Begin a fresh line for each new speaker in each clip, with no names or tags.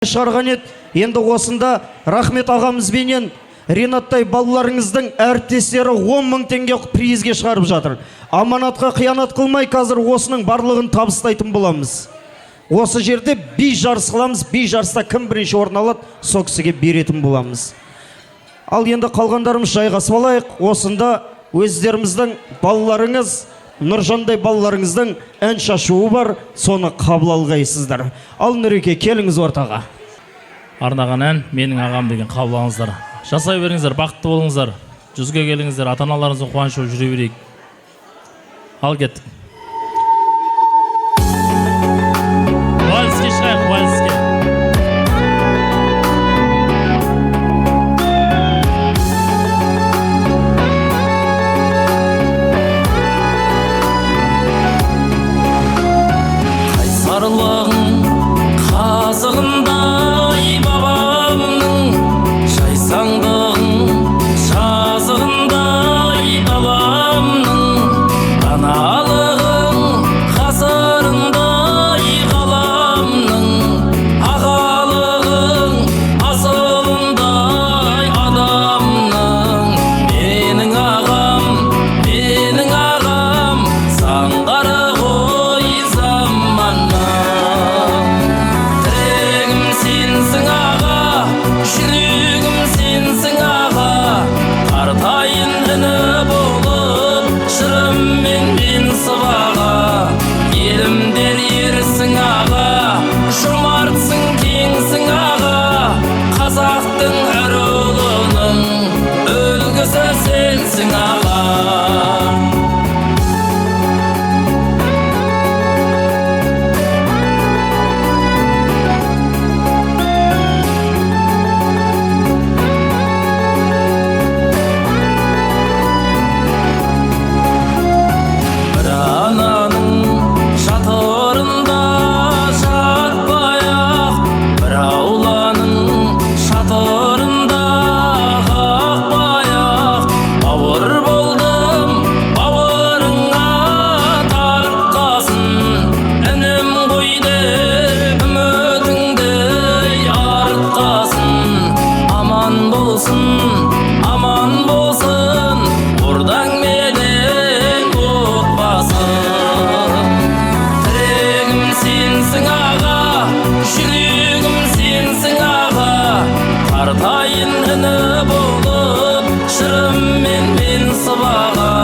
шығарған еді. Енді осында рахмет ағамызбенен Ринаттай балаларыңыздың әріптестері 10 мың теңге призге шығарып жатыр. Аманатқа қиянат қылмай, қазір осының барлығын табыстайтын боламыз. Осы жерде би жарыс қыламыз, би жарыста кім бірінші орын алады, сол кісіге беретін боламыз. Ал енді қалғандарымыз жайғасып алайық. Осында өздеріміздің балаларыңыз, Нұржандай балаларыңыздың ән шашуы бар, соны қабыл алғайсыздар. Ал Нұреке, келіңіз ортаға.
Арнаған ән менің ағам деген қабыл алыңыздар. Жасай беріңіздер, бақытты болыңыздар. Жүзге келіңіздер, ата-аналарыңыздың қуанышы болып жүре берейік. Ал кеттік. Вальске шығайық, вальске.
Қайсарлығың қазығындай бабамның, жайсаңдығың жазығындай даламның, даналығың ғасырындай ғаламның, ағалығың асылындай адамның. Менің ағам саңғары ғой заманның. Тірегім сенсің аға, жүрегім сенсің аға, қартайын іні болып жырыммен мен сыбаға. Елімдер ерсің аға, жұмартсың кеңсің аға, қазақтың әр ұлының үлгісі сенсің аға. Бір ананың шатырында жатпай-ақ, бір ауланың шатырында қақпай-ақ, бауыр болдым бауырыңа тартқасын, інім ғой деп үмітіңді артқасын. Аман болсын ордаң менен отбасың. Тірегім сенсің аға, жүрегім сенсің аға, қартайын іні болып жырыммен мен сыбаға.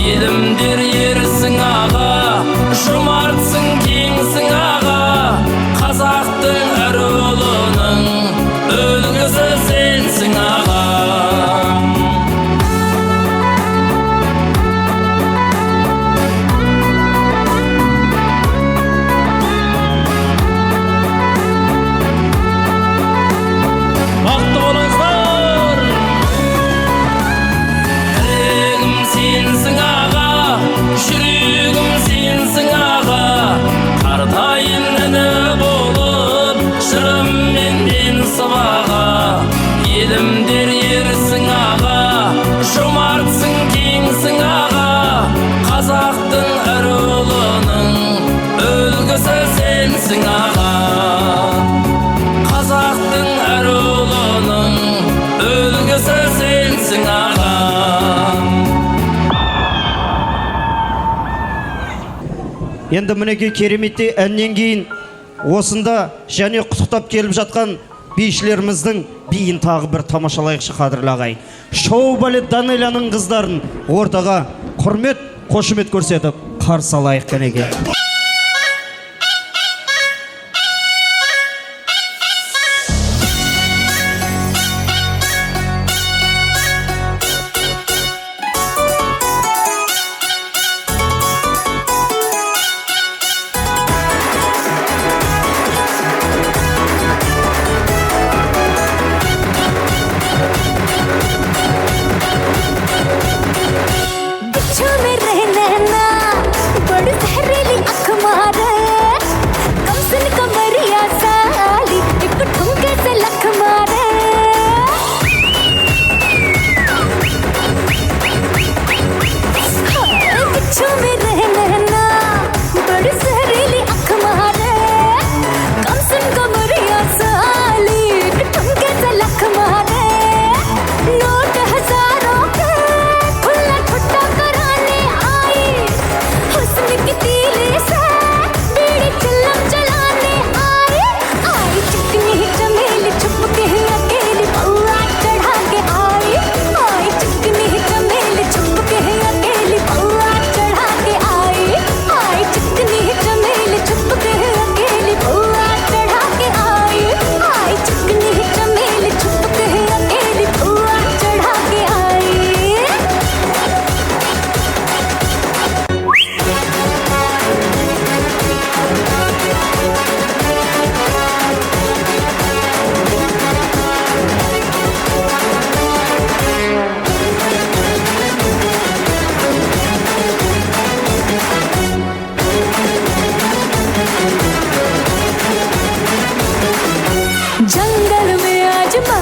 Елімдер ерсің аға, жұмартсың кеңсің аға, қазақтың әр ұлының үлгісі сенсің аға. Бақытты болыңыздар. Тірегім сенсің аға, жүрегім сенсің аға, қартайын іні болып жырыммен мен сыбаға. Елімдер ерсің аға, жұмартсың кеңсің аға, қазақтың әр ұлының үлгісі сенсің аға. Қазақтың әр ұлының үлгісі сенсің аға.
Енді мінеке кереметтей әннен кейін осында және құттықтап келіп жатқан бишілеріміздің биін тағы бір тамашалайықшы қадірлі ағайын. Шоу балет Данеляның қыздарын ортаға құрмет, қошемет көрсетіп қарсы алайық кәнеке.
बिच्छू में रहना बड़ी जहरीली आँख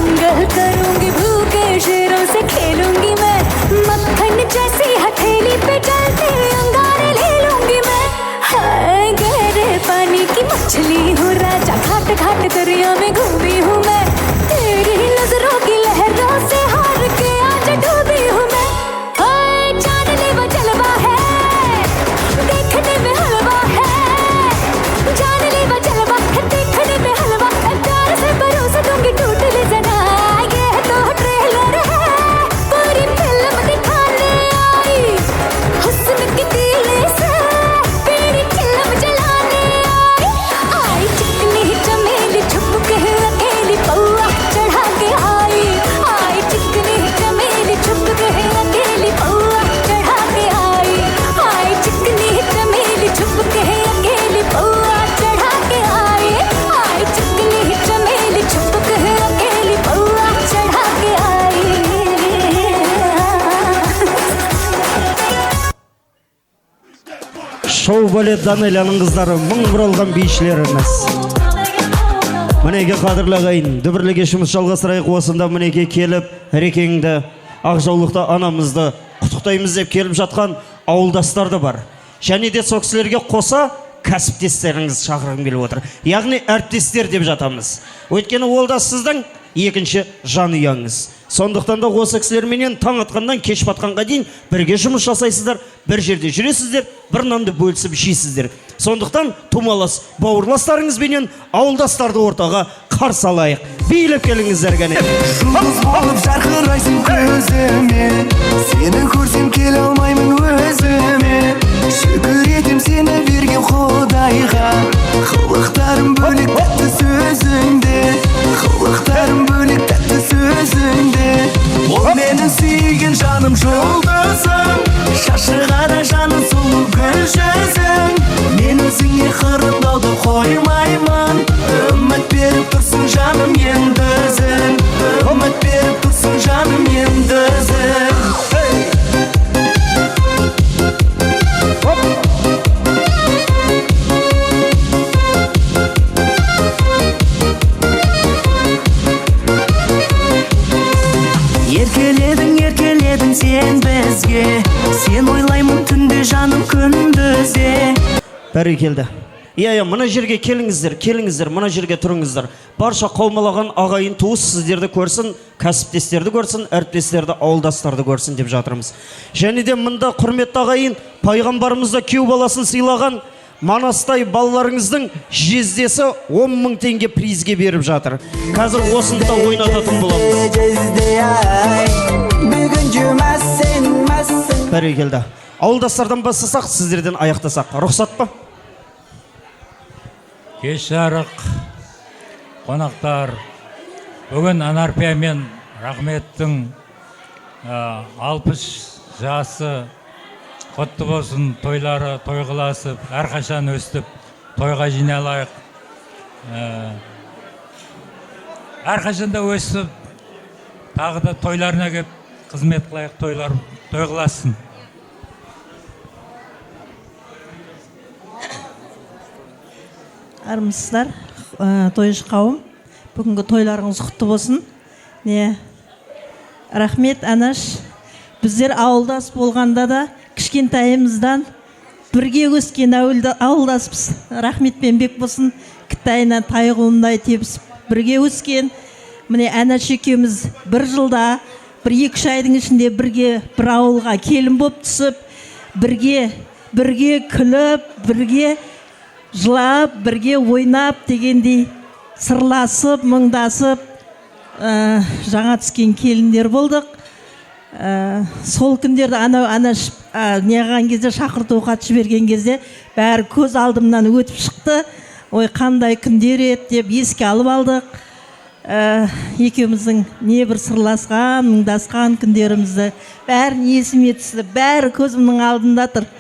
दंगल करूंगी भूखे शेरों से खेलूंगी मैं मक्खन जैसी हथेली पे चलते अंगारे ले लूंगी मैं हाय गहरे पानी की मछली हूँ राजा घाट घाट दरिया में घूमी हूँ मैं तेरी नजरों की लहरों से हार के आज डूबी हूँ मैं हाय जानलेवा जलवा है देखने में हलवा है जानलेवा जलवा है देखने में हलवा प्यार से परोस दूंगी टूट ले जना ये तो ट्रेलर है पूरी फिल्म दिखाने आई हुस्न की तीली से तेरी चिलम जलाने आई चिकनी चमेली छुप के अकेली पौआ चढ़ा के आई चिकनी चमेली छुप के अकेली पौआ चढ़ा के आई चिकनी चमेली छुप के अकेली पौआ चढ़ा के आई चिकनी चमेली छुप के अकेली पौआ चढ़ा के आई
Шоу балет Данелияның қыздары мың бұралған бейшілер емес. Мінеке қадірлі ағайын, дүбірлі кешіміз жалғастырайық. Осында мінеке келіп, әрекеңді, ақжаулықты анамызды құттықтаймыз деп келіп жатқан ауылдастар да бар. Және де сол кісілерге қоса кәсіптестеріңіз шақырғым келіп отыр. Яғни әріптестер деп жатамыз. Өйткені ол да сіздің екінші жанұяңыз. Сондықтан да осы кісілерменен таң атқаннан кеш батқанға дейін бірге жұмыс жасайсыздар, бір жерде жүресіздер, бір нанды бөлісіп жейсіздер. Сондықтан тумалас бауырластарыңызбенен ауылдастарды ортаға қарсы алайық. Билеп келіңіздер кәне.
Жұлдыз болып жарқырайсың көзіме, сені көрсем келе алмаймын өзіме. Шүкір етем сені берген Құдайға, қылықтарым бөлек тәтті сөзіңде, қылықтарым бөлек тәтті сөзіңде. Ол менің сүйген жаным жұлдызым, шашы қара жаны сұлу гүл жүзің. Мен өзіңе қырындауды қоймаймын, үміт беріп тұрсың жаным енді өзің, үміт беріп тұрсың жаным енді өзің. Еркеледің сен бізге, сен ойлаймын түнде жаным күндізде.
Бәрекелді. Иә, мына жерге келіңіздер, мына жерге тұрыңыздар. Барша қаумалаған ағайын туыс сіздерді көрсін, кәсіптестерді көрсін, әріптестерді, ауылдастарды көрсін деп жатырмыз. Және де мында құрметті ағайын, пайғамбарымызда күйеу баласын сыйлаған Манастай балаларыңыздың жездесі 10.000 теңге призге беріп жатыр. Қазір осында ойнататын боламыз. Бәрекелді. Ауылдастардан бастасақ, сіздерден аяқтасақ. Рұқсат па?
Кеш жарық, қонақтар, бүгін Анарпия мен Рахметтің 60 жасы құтты болсын, тойлары тойғыласып, әрқашан өстіп, тойға жиналайық. Әрқашан да өстіп, тағы да тойларына кеп қызмет қылайық, тойлар тойғыласын.
Армысыздар, тойшы қауым, бүгінгі тойларыңыз құтты болсын. Рахмет, Анаш, біздер ауылдас болғанда да кішкентайымыздан бірге өскен ауылдаспыз. Рахметпен бек болсын, кітайына тайғылындай тепсіп бірге өскен. Міне Анаш екеуміз бір жылда, бір 2 айдың ішінде бірге бір ауылға келін боп түсіп, бірге күліп, бірге жылап, бірге ойнап дегендей сырласып, мұңдасып, жаңа түскен келіндер болдық. Сол күндерді Анаш неғаған кезде, шақырту хат жіберген кезде бәрі көз алдымнан өтіп шықты. Ой, қандай күндер еді деп еске алып алдық. Екеуміздің не бір сырласқан, мұңдасқан күндерімізді бәрін есіме түсті, бәрі көзімнің алдында тұр.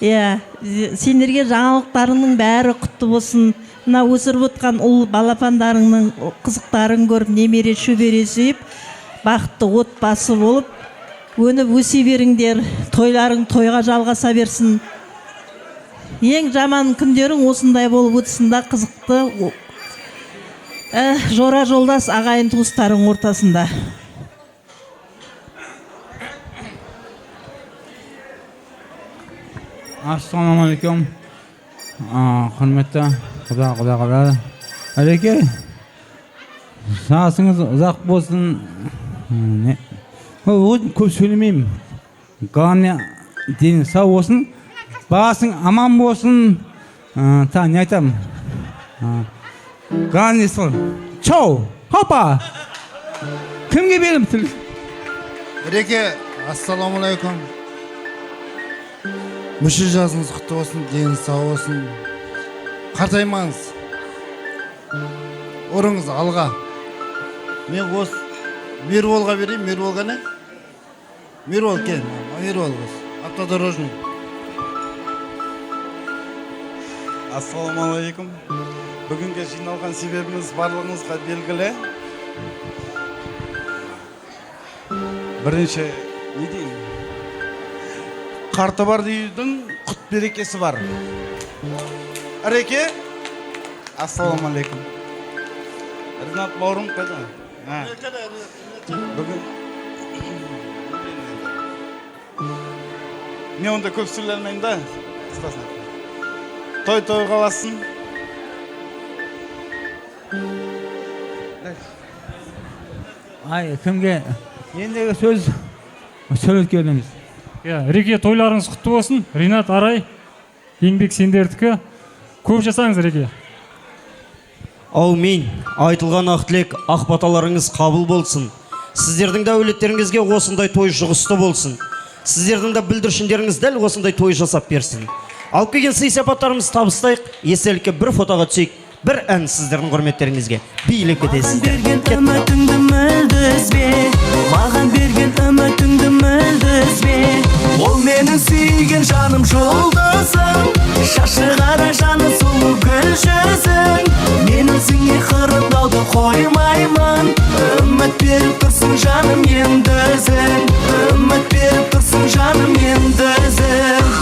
Сендерге жаңалықтарының бәрі құтты болсын. Мына өсіріп отқан ұл балапандарыңның қызықтарын көріп, немере шөбере сүйіп, бақытты отбасы болып, өніп өсе беріңдер, тойларың тойға жалғаса берсін. Ең жаман күндерің осындай болып өтсін да, қызықты Жора жолдас ағайын туыстарың ортасында.
Ассалаумағалейкум. Құрметті құда. Әлеке, жасыңыз ұзақ болсын. Көп сөйлемеймін. Ғана дені сау болсын. Басың аман болсын. Не айтам? Ғана есіл. Чау! Хопа! Кімге берім тіл?
Әлеке, ассалаумағалейкум. Мүші жазыңыз құтты болсын, дені сау болсын. Қартаймаңыз. Орыңыз алға. Мен осы Мерволға берейін, Мерволға не? Мервол, кен, Мервол осы. Автодорожный.
Ассалаумағалейкум. Бүгінге жиналған себебіміз барлығыңызға белгілі. Бірінші, не дейін? Қарты бар дейдің, құт берекесі бар. Әреке, ассалаумағалейкум. Ринат бауырым қайда? Бүгін не онда көп сөйлемеймін да. Той қаласын.
Кімге ендегі сөз сөйлеткеніміз.
Реке, тойларыңыз құтты болсын. Ринат, Арай, еңбек сендердікі. Көп жасаңыз, Реке.
Аумин. Айтылған ақ тілек, ақ баталарыңыз қабыл болсын. Сіздердің де әулеттеріңізге осындай той жұғысты болсын. Сіздердің де бүлдіршіндеріңіз дәл осындай той жасап берсін. Алып келген сый-сапаттарымыз табыстайық. Еселікке бір фотоға түсейік. Бір ән сіздердің құрметтеріңізге. Билік етесіздер.
Үмітіңді мүлдізбе, маған берген үмітіңді мүлдізбе. Ол менің сүйген жаным жолдасым, шашы қара жаны сұлу гүл жүзің. Мен өзіңе қырындауды қоймаймын, үміт беріп тұрсың жаным енді өзің. Үміт беріп тұрсың жаным енді өзің.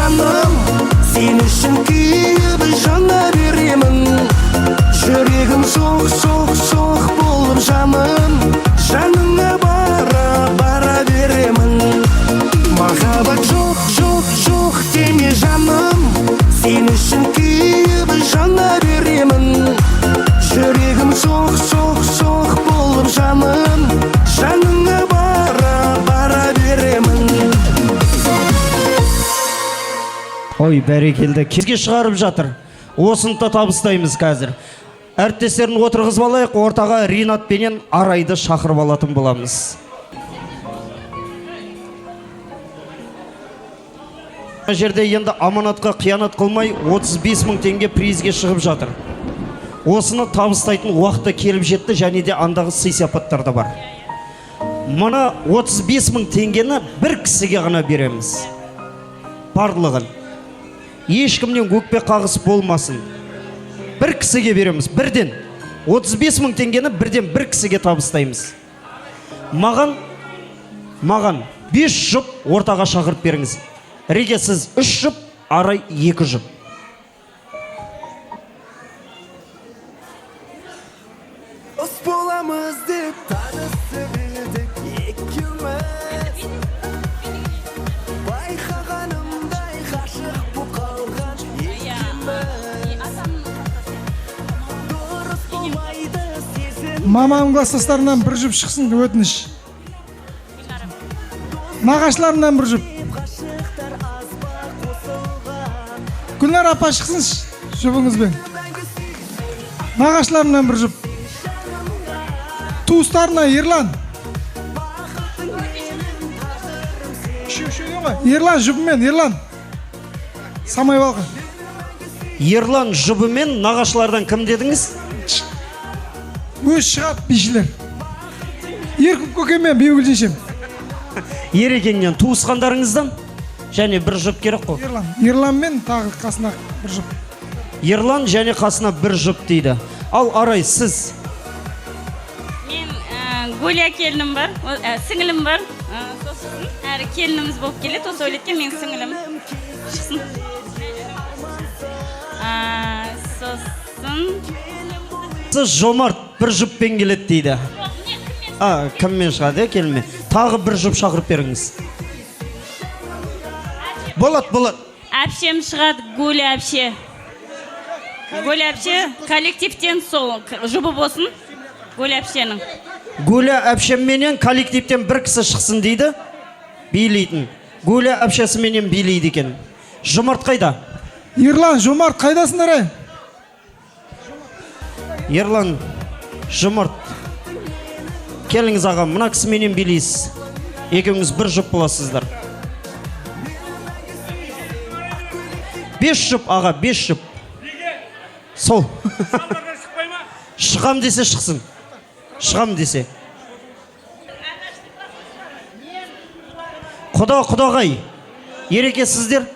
жаным, сен үшін күйіп жана беремін. Жүрегім соқ болып жаным, жаныңа бара беремін. Махаббат жоқ деме жаным, сен үшін күйіп жана беремін. Жүрегім соқ болып жаным, жаныңа бара беремін.
Ой, бәрекелді. Кезге шығарып жатыр. Осыны да табыстаймыз қазір. Әріптестерін отырғызып алайық, ортаға Ринат пенен Арайды шақырып алатын боламыз. Жерде енді аманатқа қиянат қылмай 35.000 теңге призге шығып жатыр. Осыны табыстайтын уақыты келіп жетті, және де андағы сый-сияпаттар да бар. Мұны 35.000 теңгені бір кісіге ғана береміз. Барлығын. Ешкімнен өкпе қағыс болмасын. Бір кісіге береміз, бірден. 35.000 теңгені бірден бір кісіге табыстаймыз. Маған 5 жұп ортаға шақырып беріңіз. Реге сіз 3 жұп, Арай 2 жұп.
Дос боламыз деп танысып едік екеуміз. Байқағанымдай ғашық болып қалған екеуміз. Дұрыс болмайды сезім.
Мамам класстастарынан бір жұп шықсын, өтініш. Нағашыларынан бір жұп. Гүлнар апа шықсыншы жұбыңызбен. Нағашыларынан бір жұп. Туыстарына Ерлан. Ерлан жұбымен, Ерлан. Самай балға.
Ерлан жұбымен нағашылардан кім дедіңіз?
Өз шығат бейшілер. Еркіп көкемен беугіл жешем.
Ерекеннен туысқандарыңыздан және бір жұп керек қой.
Ерлан мен тағы қасына бір жұп.
Ерлан және қасына бір жұп дейді. Ал Арай, сіз?
Мен Гүля келінім бар, сіңілім бар. Сосын әрі келініміз болып келеді. Осы өлеткен мен сіңілім шықсын. Сосын
Сіз Жомарт бір жұппен келеді дейді. Кіммен шығады, келме. Тағы бір жұп шақырып беріңіз. Болады.
Әпшем шығады, Гүля әпше. Гүля әпше коллективтен сол жұбы болсын. Гүля әпшенің.
Гүля әпшемменен коллективтен бір кісі шықсын дейді. Билейтін. Гүля әпшесіменен билейді екен. Жомарт қайда?
Ерлан, Жомарт қайдасыңдар?
Ерлан, Жомарт. Келіңіз ағам, мына кісіменен билейсіз. Екеуіңіз бір жұп боласыздар. 5 жұп аға, 5 жұп. Сол. Шығам десе шықсын. Шығам десе. Құдағай. Ереке сіздер?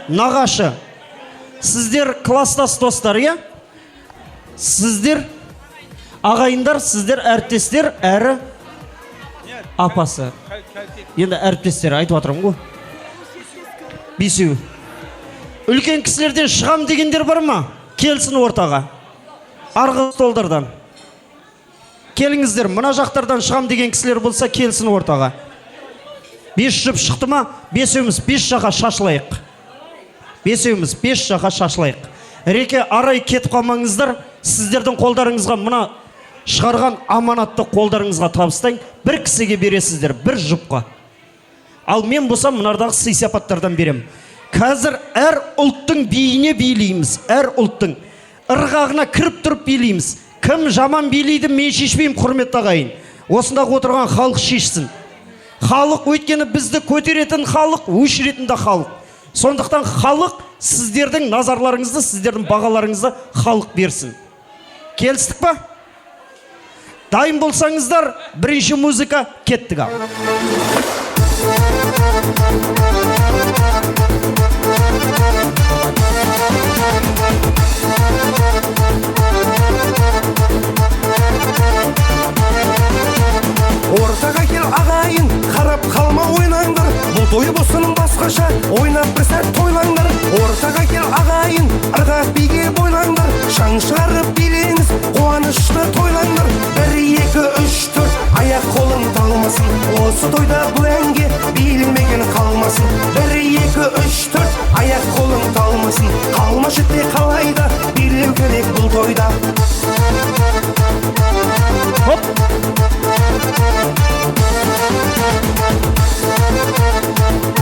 Нағашы. Сіздер класстас достар, я? Сіздер ағайындар, сіздер әріптестер, әрі апасы. Енді әріптестер айтып атырым ғой. Бесеу. Үлкен кісілерден шығам дегендер бар ма? Келсін ортаға. Арғы столдардан. Келіңіздер, мына жақтардан шығам деген кісілер болса, келсін ортаға. 5 жұп шықты ма? Бесеуміз 5 жаққа шашылайық. Бесеуміз 5 жаққа шашылайық. Реке, Арай кетіп қалмаңыздар. Сіздердің қолдарыңызға мына шығарған аманатты қолдарыңызға табыстайын. Бір кісіге бересіздер, бір жұпқа. Ал мен болсам мұнардағы сый-сияпаттардан берем. Қазір әр ұлттың биіне билейміз. Әр ұлттың ырғағына кіріп тұрып билейміз. Кім жаман билейді, мен шешпеймін, құрметті ағайын. Осындағы отырған халық шешсін. Халық өйткені бізді көтеретін халық, өшіретін де халық. Сондықтан халық сіздердің назарларыңызды, сіздердің бағаларыңызды халық берсін. Келістік па? Дайын болсаңыздар, бірінші музыка кеттік ал.
Ортаға кел ағайын, қарап қалма ойнаңдар. Бұл той болсын басқаша, ойнап бір сәт қалмасын, осы тойда бұл әнге билмеген қалмасын. 1, 2, 3, 4 аяқ қолың талмасын, қалмашы те қалайда билеу керек бұл тойда.
Хоп!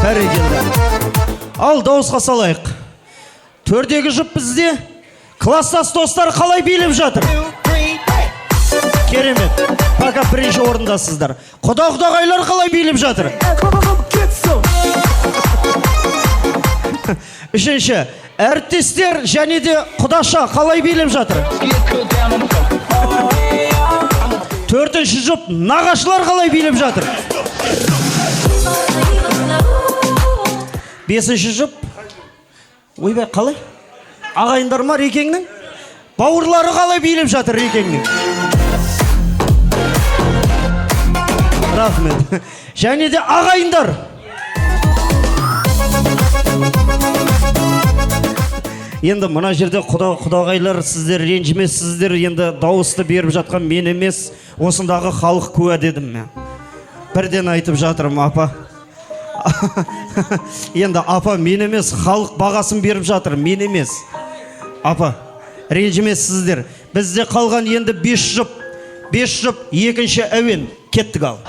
Бәрекелді. Ал дауысқа салайық. Төрдегі жұп бізде класстас достар қалай билеп жатыр? Керемет. Пока бірінші орындасыздар. Құда-құдағайлар қалай билеп жатыр? Үшінші, әріптестер және де құдаша қалай билеп жатыр? Төртінші жұп нағашылар қалай билеп жатыр? Бесінші жұп ойбай қалай? Ағайындар ма Рекеңнің? Бауырлары қалай билеп жатыр Рекеңнің? Рахмет. Және де ағайындар. Енді мына жерде құдағайлар сіздер ренжімессіздер, енді дауысты беріп жатқан мен емес, осындағы халық куә дедім мен. Бірден айтып жатырмын, апа. Енді апа мен емес, халық бағасын беріп жатыр, мен емес. Апа, ренжімессіздер. Бізде қалған енді 5 жұп, екінші әуен, кеттік ал.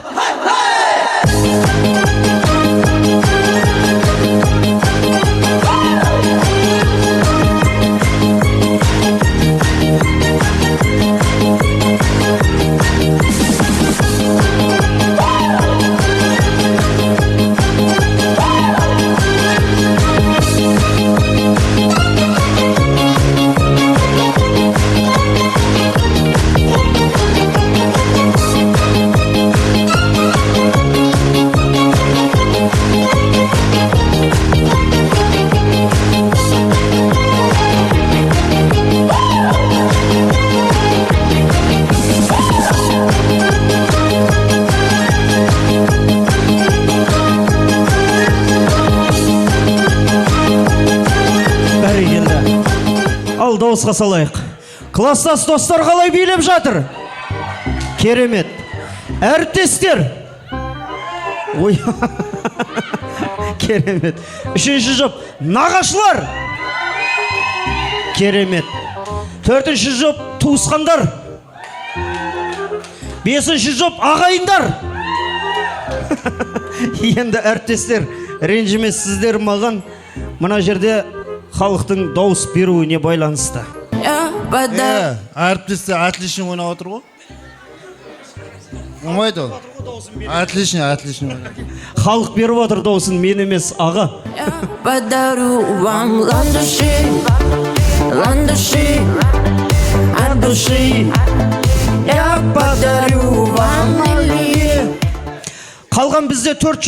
Дауысқа салайық. Класстас достар қалай билеп жатыр? Керемет. Әріптестер. Ой. Керемет. Үшінші жұп нағашылар. Керемет. Төртінші жұп туысқандар. Бесінші жұп ағайындар. Енді әріптестер ренжімессіздер маған. Мына жерде халықтың дауыс беруіне байланысты.
Әріптестер отлично ойнап отыр ғой. Оңайды ол. Отлично.
Халық беріп отыр дауысын, мен емес, аға.
Подарю вам ландыши от души. Я подарю вам лилии.
Қалған бізде 4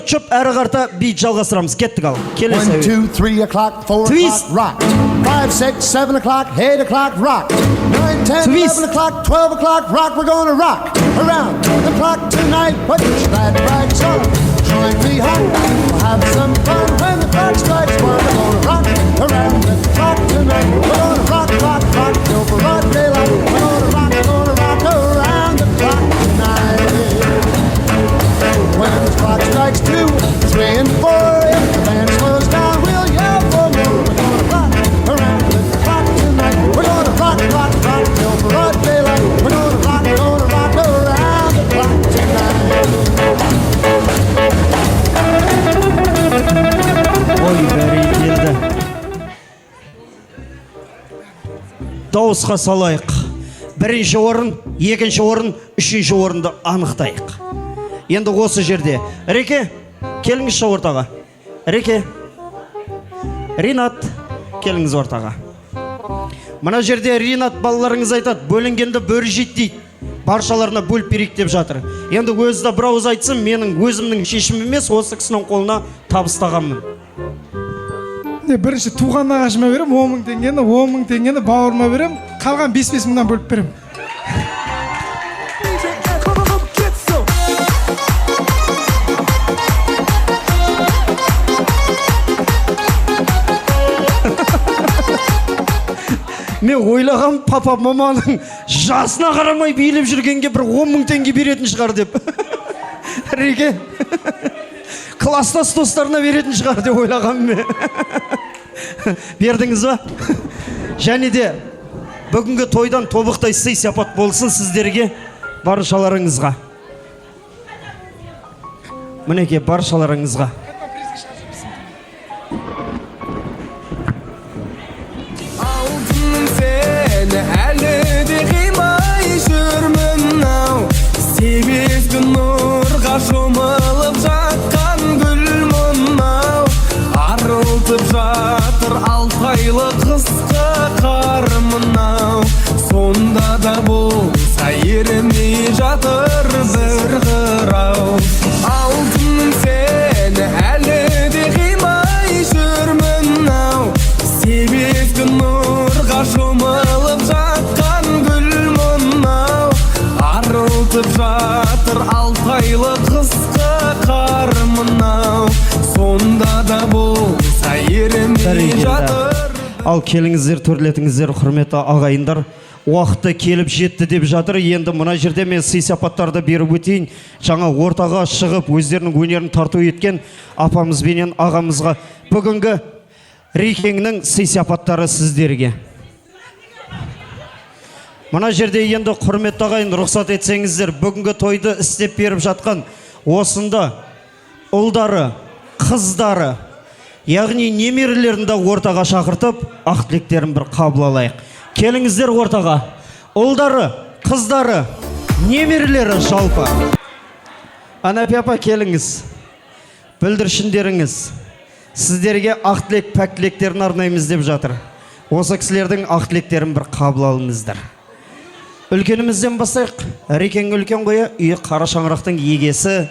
жұп әрі қарта бейт жалғастырамыз. Кеттік ал.
1, 2, 3 o'clock, 4 o'clock, rock. 5, 6, 7 o'clock, 8 o'clock, rock. 9, 10, 11 o'clock, 12 o'clock, rock. We're gonna rock around the clock tonight. Put your glad rags on, join me home. We'll have some fun when the clock strikes 1. We're gonna rock around the clock tonight. We're gonna rock till broad daylight. We're gonna rock around the clock tonight. When the clock strikes 2, 3, and 4, if the band slows down, we'll yell for more. We're gonna rock around the clock tonight. We're gonna rock till broad daylight. We're gonna rock around the clock tonight.
Ой, бәрекелді. Дауысқа салайық. Бірінші орын, екінші орын, үшінші орынды анықтайық. Енді осы жерде. Реке, келіңізші ортаға. Реке. Ринат, келіңіз ортаға. Мына жерде Ринат балаларыңыз айтады, бөлінгенді бөрі жейді дейді. Баршаларына бөліп берейік деп жатыр. Енді өзі бір ауыз айтсын, менің өзімнің шешімім емес, осы кісінің қолына табыстағанмын.
Бірінші туған нағашыма берем, 10 000 теңгені, 10 000 теңгені бауырыма берем, қалған 5-5 мыңнан бөліп берем.
Мен ойлаған папа маманың жасына қарамай билеп жүргенге бір 10 000 теңге беретін шығар деп. Реке класстас достарына беретін шығар деп ойлағанмын мен. Бердіңіз ба? Және де бүгінгі тойдан тобықтай сый сапат болсын сіздерге, баршаларыңызға. Мінеке баршаларыңызға.
Алтыным сені әлі де қимай жүрмін ау, себезгі нұрға шомылып жатқан гүл мұнау, арылтып жатыр алтайлы қысқы қар мынау, сонда да болса ерімей жатыр бір қырау. Алтыным сені әлі де қимай жүрмін ау, себезгі нұрға шомылып жатқан гүл мұнау, арылтып жатыр алтайлы қысқы қар мынау, сонда да болса ерімей жатыр.
Ал келіңіздер, төрлетіңіздер, құрметті ағайындар. Уақыты келіп жетті деп жатыр. Енді мына жерде мен сый сапаттарды беріп өтейін. Жаңа ортаға шығып өздерінің өнерін тарту еткен апамыз бенен ағамызға бүгінгі Рекеңнің сый сапаттары сіздерге. Мына жерде енді құрметті ағайын, рұқсат етсеңіздер, бүгінгі тойды істеп беріп жатқан осында ұлдары, қыздары, яғни немерелерін де ортаға шақыртып, ақ тілектерін бір қабыл алайық. Келіңіздер ортаға. Ұлдары, қыздары, немерелері жалпы. Анапи апа келіңіз. Бүлдіршіндеріңіз. Сіздерге ақ тілек, пәк тілектерін арнаймыз деп жатыр. Осы кісілердің ақ тілектерін бір қабыл алыңыздар. Үлкенімізден бастайық. Рекең үлкен қойы, үйі қара шаңырақтың егесі.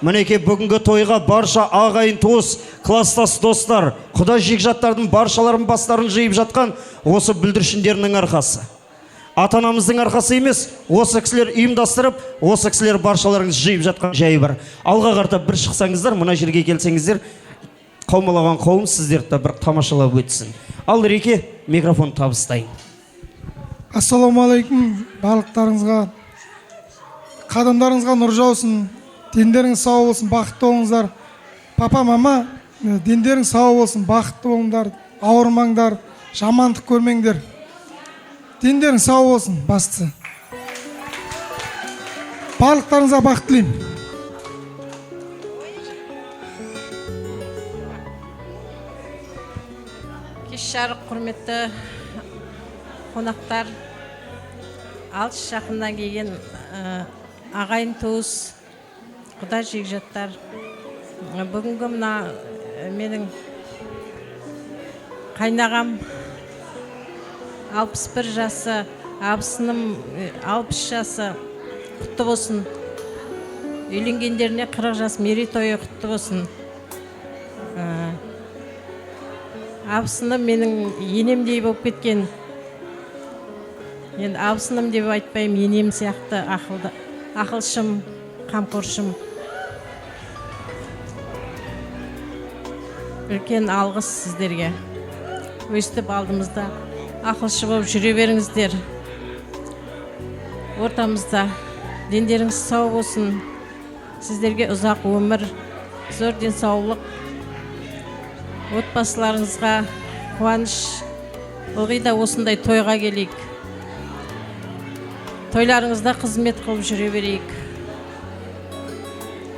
Мінеке бүгінгі тойға барша ағайын туыс, класстас достар, құда жекжаттардың баршаларын бастарын жиып жатқан осы бүлдіршіндерінің арқасы. Ата-анамыздың арқасы емес, осы кісілер ұйымдастырып, осы кісілер баршаларыңыз жиып жатқан жайы бар. Алға қарта бір шықсаңыздар, мына жерге келсеңіздер, қаумалаған қауым сіздерді бір тамашалап өтсін. Ал Реке, микрофон табыстайын.
Ассалаумағалейкум, барлықтарыңызға, қадамдарыңызға нұр жаусын, дендеріңіз сау болсын, бақытты болыңыздар. Папа, мама, дендеріңіз сау болсын, бақытты болыңдар, ауырмаңдар, жамандық көрмеңдер. Дендеріңіз сау болсын, бастысы. Барлықтарыңызға бақыт тілеймін.
Кеш жарық құрметті қонақтар, алыс жақыннан келген ағайын туыс, құда жекжаттар. Бүгінгі мына менің қайнағам 61 жасы, абысыным 60 жасы құтты болсын. Үйленгендеріне 40 жас мерейтойы құтты болсын. Абысыным менің енемдей болып кеткен. Енді абысыным деп айтпаймын, енем сияқты ақылшым, қамқоршым. Үлкен алғыс сіздерге. Өстіп алдымызда ақылшы болып жүре беріңіздер. Ортамызда дендеріңіз сау болсын. Сіздерге ұзақ өмір, зор денсаулық. Отбасыларыңызға қуаныш. Ылғи да осындай тойға келейік. Тойларыңызда қызмет қылып жүре берейік.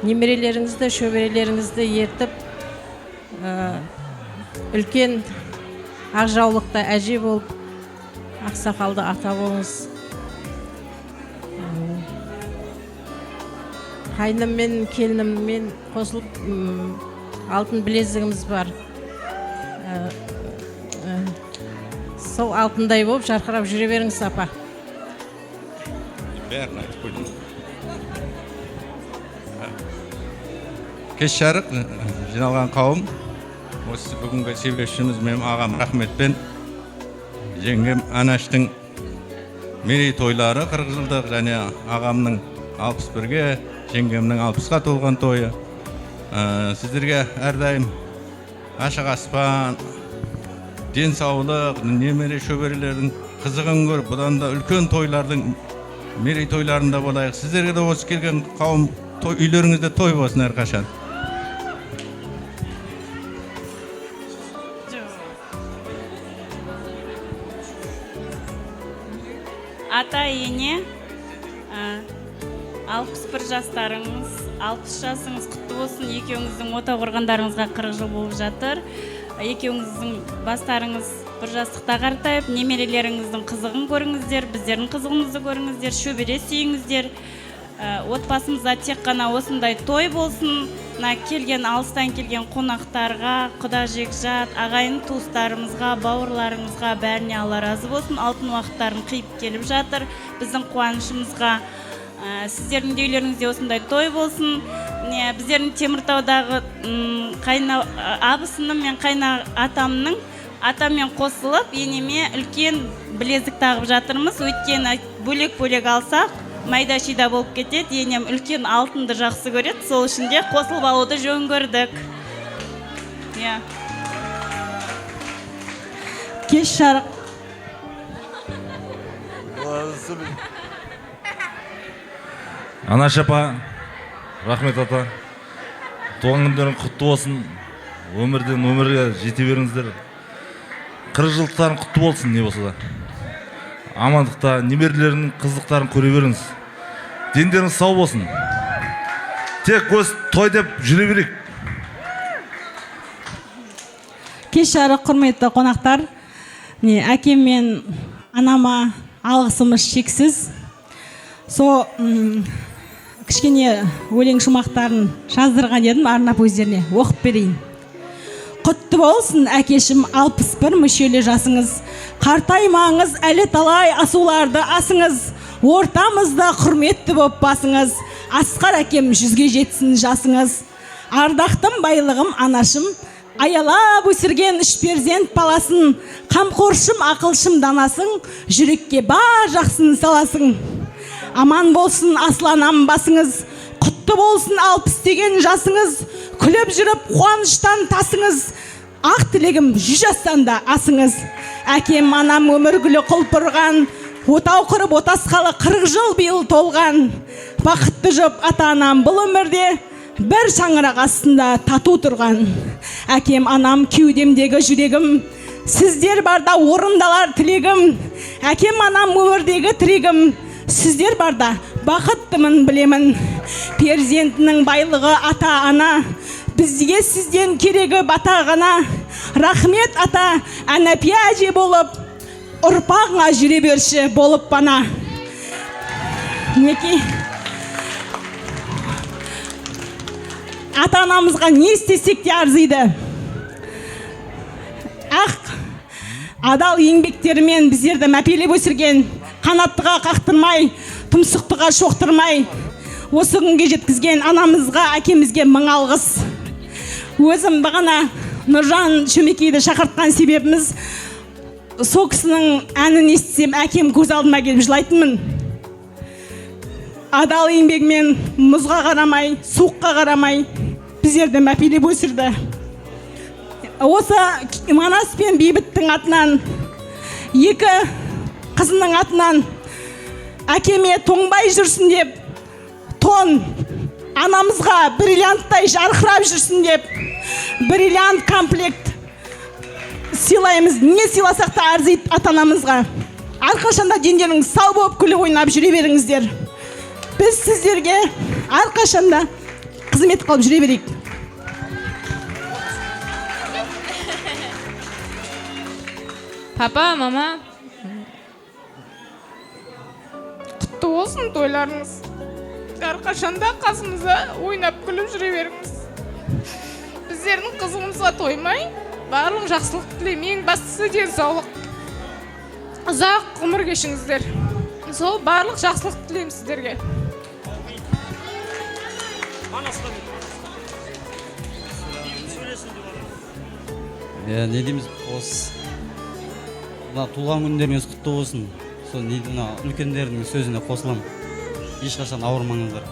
Немерелеріңізді, шөберелеріңізді ертіп, үлкен ақжаулықта әже болып, ақсақалды ата болыңыз. Қайныммен, келініммен қосылып, алтын білезігіміз бар. Сол алтындай болып жарқырап жүре беріңіз, апа.
Кеш жарық жиналған қауым, осы бүгінгі себепшіміз менің ағам Рахметпен жеңгем Анаштың мерейтойлары 40 жылдық, және ағамның 61-ге, жеңгемнің 60-ға толған тойы. Сіздерге әрдайым ашық аспан, денсаулық, немере шөберелердің қызығын көріп, бұдан да үлкен тойлардың мерейтойларында болайық. Сіздерге де осы келген қауым үйлеріңізде той болсын әрқашан.
Ата ене 61 жастарыңыз, 60 жасыңыз құтты болсын. Екеуіңіздің ота құрғандарыңызға 40 жыл болып жатыр. Екеуіңіздің бастарыңыз бір жастықта қартайып, немерелеріңіздің қызығын көріңіздер, біздердің қызығымызды көріңіздер, шөбере сүйіңіздер. Отбасымызда тек қана осындай той болсын. Келген, алыстан келген қонақтарға, құда жекжат, ағайын туыстарымызға, бауырларыңызға бәріне Алла разы болсын. Алтын уақыттарын қиып келіп жатыр. Біздің қуанышымызға сіздердің де үйлеріңізде осындай той болсын. Біздердің Теміртаудағы абысыным мен қайна атаммен қосылып, енеме үлкен білезік тағып жатырмыз. Өйткені бөлек-бөлек алсақ, майда-шида болып кетеді. Енем үлкен алтынды жақсы көреді. Сол үшін де қосылып алуды жөн көрдік.
Кеш жарық.
Анаш апа, рахмет ата. Туған күндерің құтты болсын. Өмірден өмірге жете беріңіздер. 40 жылдықтарын құтты болсын, не болса да. Амандықта, немерелерінің қызықтарын көре беріңіз. Дендеріңіз сау болсын. Тек көз той деп жүре берейік.
Кеш жарық, құрметті қонақтар. Әкем мен анама алғысымыз шексіз. Кішкене өлең шумақтарын жаздырған едім, арнап өздеріне оқып берейін. Құтты болсын әкешім 61 мүшелі жасыңыз. Қартаймаңыз, әлі талай асуларды асыңыз. Ортамызда құрметті боп басыңыз. Асқар әкем 100-ге жетсін жасыңыз. Ардақтым байлығым анашым, аялап өсірген 3 перзент баласын. Қамқоршым, ақылшым данасың, жүрекке бар жақсын саласың. Аман болсын асланам басыңыз, құтты болсын 60 деген жасыңыз. Күліп жүріп қуаныштан тасыңыз. Ақ тілегім 100 жастан да асыңыз. Әкем анам өмір гүлі құлпырған, отау құрып отасқалы 40 жыл биыл толған. Бақытты жұп ата анам бұл өмірде бір шаңырақ астында тату тұрған. Әкем анам кеудемдегі жүрегім, сіздер барда орындалар тілегім. Әкем анам өмірдегі тірегім, сіздер барда бақыттымын білемін. Перзентінің байлығы ата ана, бізге сізден керегі бата ғана. Рахмет ата, әнәпе әже болып, ұрпағыңа жүре берші болып бана. Неке ата анамызға не істесек те арзиды. Адал еңбектерімен біздерді мәпелеп өсірген, қанаттыға қақтырмай, тұмсықтыға шоқтырмай, осы күнге жеткізген анамызға, әкемізге мың алғыс. Өзім бағана Нұржан Шөмекейді шақыртқан себебіміз, сол кісінің әнін естісем, әкем көз алдыма келіп жылайтынмын. Адал еңбегімен мұзға қарамай, суыққа қарамай, біздерді мәпелеп өсірді. Осы Манас пен Бейбіттің атынан, екі қызының атынан әкеме тоңбай жүрсін деп, тон анамызға бриллианттай жарқырап жүрсін деп, бриллиант комплект сыйлаймыз. Не сыйласақ та арзиды ата-анамызға. Әрқашанда дендеріңіз сау болып күліп ойнап жүре беріңіздер. Біз сіздерге әрқашанда қызмет қылып жүре берейік.
Папа, мама, құтты болсын тойларыңыз. Әрқашанда қасымызда ойнап күліп жүре беріңіз. Біздердің қызығымызға тоймай, барлық жақсылық тілеймін. Ең бастысы денсаулық. Ұзақ ғұмыр кешіңіздер. Сол барлық жақсылық тілеймін сіздерге.
Не дейміз, туған күндеріңіз құтты болсын. Сол үлкендердің сөзіне қосылам. Ешқашан ауырмаңыздар.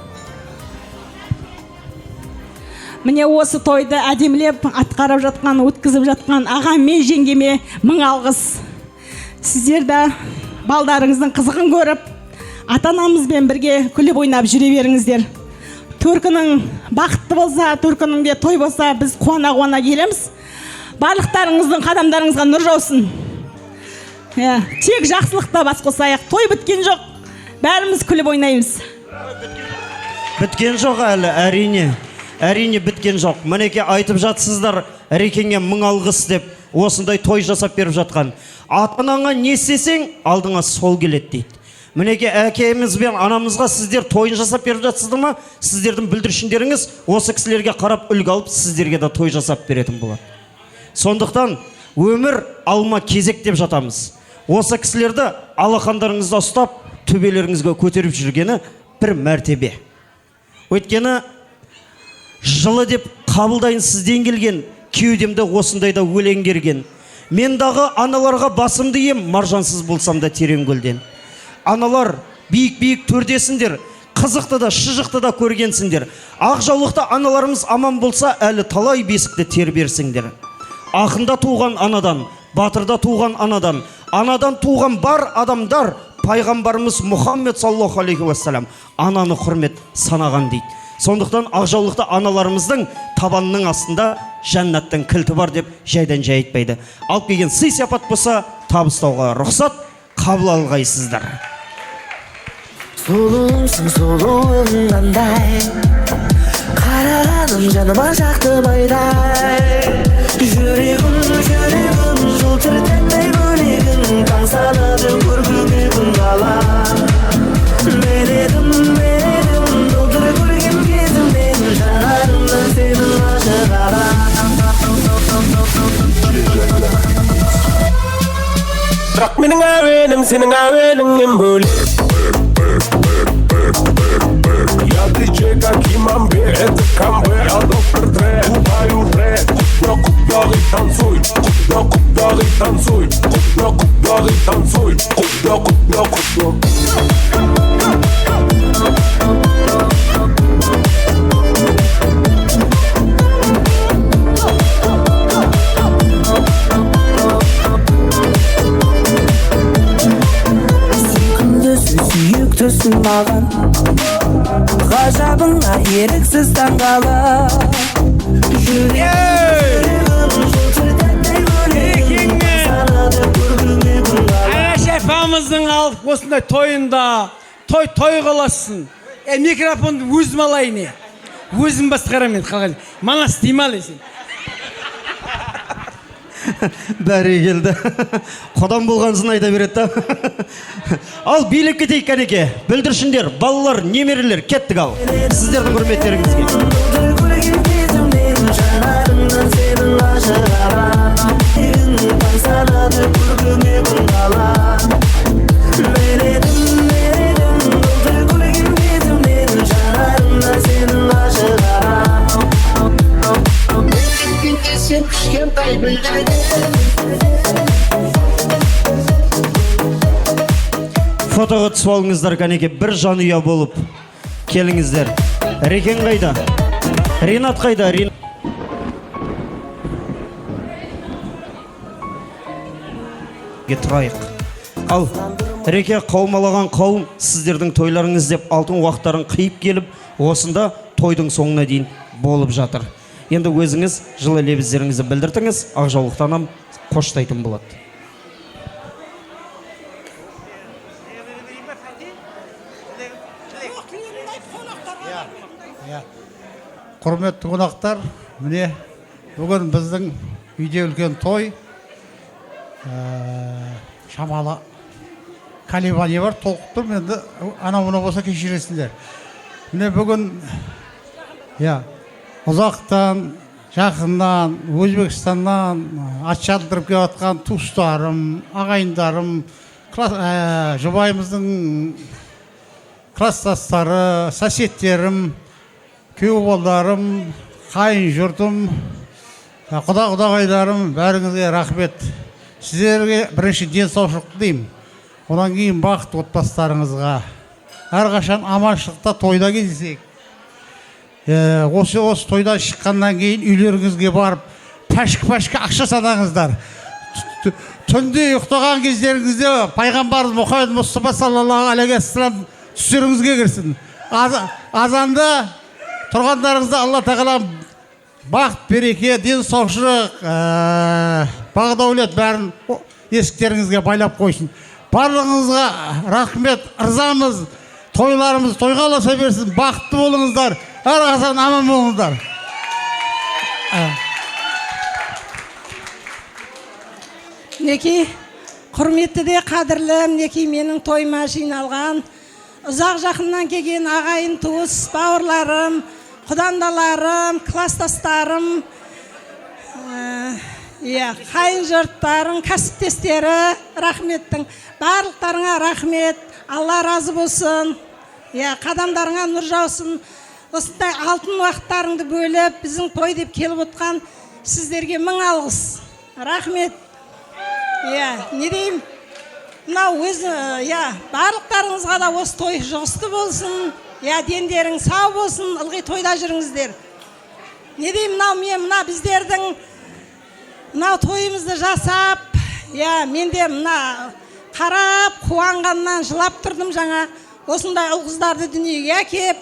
Міне осы тойды әдемілеп атқарып жатқан, өткізіп жатқан ағам мен жеңгеме мың алғыс. Сіздер де балдарыңыздың қызығын көріп, ата-анамызбен бірге күліп ойнап жүре беріңіздер.
төркінің бақытты болса, төркінің де той болса, біз қуана келеміз. Барлықтарыңыздың қадамдарыңызға нұр жаусын. Тек жақсылықта бас қосайық. Той біткен жоқ. Бәріміз күліп ойнаймыз.
Біткен жоқ әлі, әрине біткен жоқ. Мінеке айтып жатсыздар, Рекеңе мың алғыс деп осындай той жасап беріп жатқан. Ата-анаңа не істесең, алдыңа сол келеді дейді. Мінеке әкеміз бен анамызға сіздер тойын жасап беріп жатсыздар ма? Сіздердің бүлдіршіндеріңіз осы кісілерге қарап үлгі алып, сіздерге де той жасап беретін болады. Сондықтан өмір алма кезек деп жатамыз. Осы кісілерді алақандарыңызда ұстап, төбелеріңізге көтеріп жүргені бір мәртебе. Өйткені жылы деп қабылдайын сізден келген, кеудемде осындайда өлең керген. Мен дағы аналарға басымды ем, маржансыз болсам да терең көлден. Аналар биік төрдесіңдер, қызықты да шыжықты да көргенсіңдер. Ақ жаулықты аналарымыз аман болса, әлі талай бесікті терберсіңдер. Ақында туған анадан, батырда туған анадан туған бар адамдар, пайғамбарымыз Мұхаммед саллаллаху алейхи уассалам ананы құрмет санаған дейді. Сондықтан ақ жаулықты аналарымыздың табанының астында жәннаттың кілті бар деп жайдан жай айтпайды. Алып келген сый сапат болса, табыстауға рұқсат, қабыл алғайсыздар.
Сұлуымсың сұлуым қандай, қарағаным жаныма жақты байдай. Жүрегім жылтыр тәттай бөлегін, таң санады көргіңе күн қала. Мен едім бұлдыр көрген кезімнен, жанарымнан сенің ашық ала. Бірақ менің әуенім сенің әуеніңнен бөлек. Я диджей, как имамбе, это камбе, адов портрет. Купай уже, купно и танцуй, купно и танцуй, купно и танцуй, купно. Сүйіктісің маған, ғажабыңа еріксіз таңғала.
Шәпамыздың алып осындай тойында той қыласын. Микрофонды өзім алайын, өзім басқарамын қалған. Мана стимал есен.
Бәрі келді. Қодан болғансын айта береді. Ал билеп кетейік кәнеке. Бүлдіршіндер, балалар, немерелер, кеттік ал. Сіздердің құрметтеріңізге. Фотоға түсіп алыңыздар кәнеке, бір жанұя болып келіңіздер. Рекен қайда? Ринат қайда? Тұрайық. Ал Реке қаумалаған қауым сіздердің тойларыңыз деп алтын уақыттарын қиып келіп, осында тойдың соңына дейін болып жатыр. Енді өзіңіз жылы лебіздеріңізді білдіртіңіз, ақ жаулықтанам қоштайтын болады.
Құрметті қонақтар, міне бүгін біздің үйде үлкен той. Шамалы колебания бар, толқып тұр. Енді ана-мұна болса кешіресіңдер. Міне бүгін ұзақтан, жақыннан, Өзбекстаннан ат шалдырып келіп жатқан туыстарым, ағайындарым, жұбайымыздың класстастары, соседтерім, күйеу-балдарым, қайын жұртым, құда-құдағайларым, бәріңізге рахмет. Сіздерге бірінші денсаушылық деймін. Одан кейін бақыт отбасыларыңызға. Әрқашан аманшылықта тойда кездесейік. Осы тойдан шыққаннан кейін үйлеріңізге барып, пәшкі ақша санаңыздар. Түнде ұйықтаған кездеріңізде пайғамбарымыз Мұхаммед Мұстафа саллаллаху алейхи вассалам түстеріңізге кірсін. Азанды тұрғандарыңызда Алла тағала бақыт, береке, денсаушылық, бағдәулет бәрін есіктеріңізге байлап қойсын. Барлығыңызға рахмет, ырзамыз. Тойларымыз тойға ұласа берсін. Бақытты болыңыздар. Әрқашан аман болыңыздар.
Мінекей, құрметті де қадірлі, мінекей менің тойыма жиналған ұзақ жақыннан келген ағайын туыс, бауырларым, құдандаларым, кластастарым, қайын жұрттарым, кәсіптестері, рахметтің. Барлықтарыңа рахмет, Алла разы болсын. Қадамдарыңа нұр жаусын. Осындай алтын уақыттарыңды бөліп, біздің той деп келіп отқан сіздерге мың алғыс. Рахмет. Не деймін? Мынау өзі, барлықтарыңызға да осы той жұғысты болсын. Дендерің сау болсын, ылғи тойда жүріңіздер. Не деймін, мына біздердің мынау тойымызды жасап, мен де мына қарап, қуанғаннан жылап тұрдым жаңа. Осындай ұл-қыздарды дүниеге әкеп,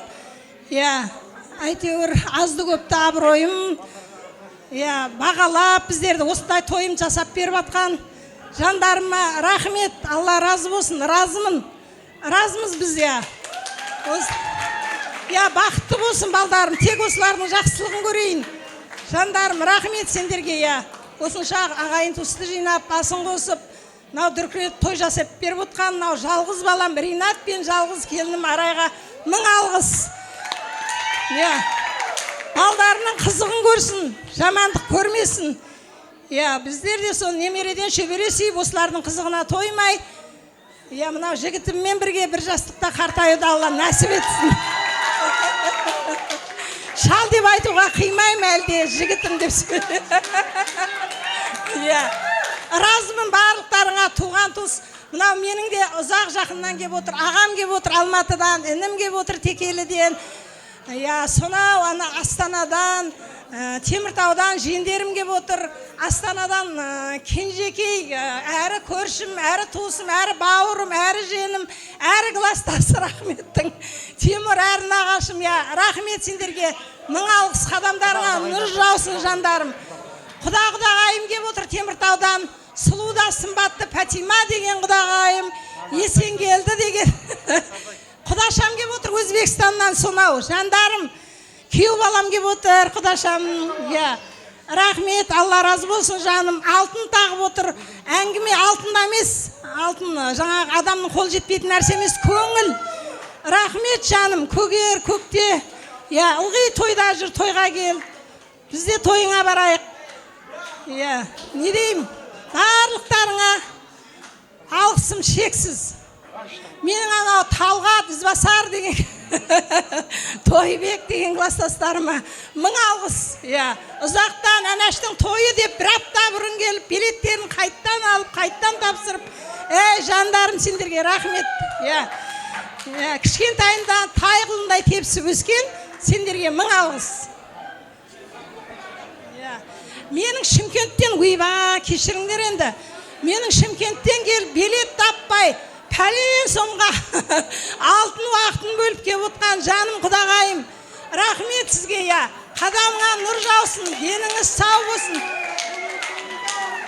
әйтеуір азды көпті абыройым, бағалап біздерді осындай тойым жасап беріп атқан жандарыма рахмет, Алла разы болсын, разымын. Разымыз біз, бақытты болсын балдарым, тек осылардың жақсылығын көрейін. Жандарым, рахмет сендерге, осынша ағайын туысты жинап, асын қосып, мынау дүркірет той жасап беріп отқан, мынау жалғыз балам Ринат пен жалғыз келінім Арайға мың алғыс. Балдарының қызығын көрсін, жамандық көрмесін. Біздер де сол немереден шөбере сүйіп, осылардың қызығына тоймай, мынау жігітіммен бірге бір жастықта қартаюды Алла нәсіп етсін. Шал деп айтуға қимайым әлде, жігітім деп сөйлеймін. Разымын барлықтарыңа, туған туыс. Мынау менің де ұзақ жақыннан кеп отыр, ағам кеп отыр Алматыдан, інім кеп отыр Текеліден. Сонау Астанадан, Теміртаудан жиендерім кеп отыр. Астанадан Кенжекей, әрі көршім, әрі туысым, әрі бауырым, әрі женім, әрі кластасы рахметтің. Темір әрі нағашым, рахмет сендерге. Мың алғыс, қадамдарыңа нұр жаусын жандарым. Құдағайым кеп отыр Теміртаудан. Сұлуда сымбатты Пәтима деген құдағайым, Есенгелді деген құдашам кеп отыр Өзбекстаннан. Сонау жандарым, күйеу балам кеп отыр құдашам. Рахмет, Алла разы болсын жаным. Алтын тағып отыр. Әңгіме алтын емес, алтын жаңағы адамның қол жетпейтін нәрсе емес, көңіл. Рахмет жаным, көгер көкте. Ылғи тойда жүр, тойға кел. Бізде тойыңа барайық. Не деймін? Барлықтарыңа алғысым шексіз. Менің анау Талғат Ізбасар деген Тойбек деген кластастарыма мың алғыс. Ұзақтан әнәштің тойы деп бір апта бұрын келіп, билеттерін қайттан алып, қайттан тапсырып, жандарым сендерге рахмет. Кішкентайымдан тай құлындай тепсіп өскен сендерге мың алғыс. Менің Шымкенттен, кешіріңдер енді, менің Шымкенттен келіп билет таппай, пәлен сомға алтын уақытын бөліп кеп отқан жаным құдағайым, рахмет сізге. Қадамыңа нұр жаусын, деніңіз сау болсын.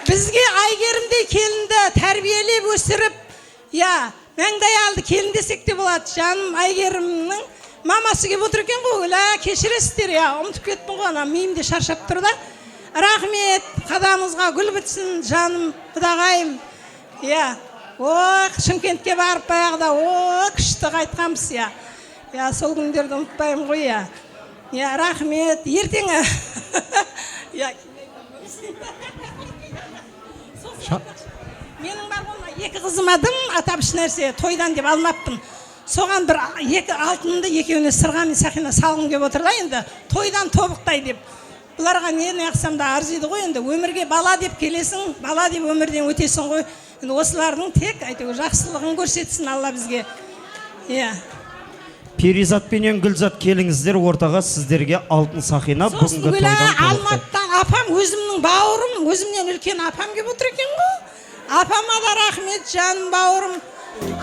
Бізге Айгерімдей келінді тәрбиелеп өсіріп, маңдай алды келін десек те болады. Жаным Айгерімнің мамасы кеп отыр екен ғой, кешіресіздер, ұмытып кеттім ғой, миымде шаршап тұр да. Рахмет, қадамыңызға гүл бітсін, жаным құдағайым. Шымкентке барып баяғыда, күшті қайтқанбыз. Сол күндерді ұмытпаймын ғой. Рахмет, ертеңі. Менің бар болма, екі қызым адым атап іш нәрсе тойдан деп алмаппын. Соған бір екі алтынды екеуіне сырға мен сақина салғым кеп отыр да енді, тойдан тобықтай деп. Бұларға нені ақсам да арзиды ғой енді, өмірге бала деп келесің, бала деп өмірден өтесің ғой. Осылардың тек жақсылығын көрсетсін Алла бізге.
Перизат пенен Гүлзат келіңіздер ортаға, сіздерге алтын сақина бүгінгі тойдан тобықтай.
Алматыдан апам, өзімнің бауырым, өзімнен үлкен апам кеп отыр екен ғой. Апама да рахмет, жаным бауырым.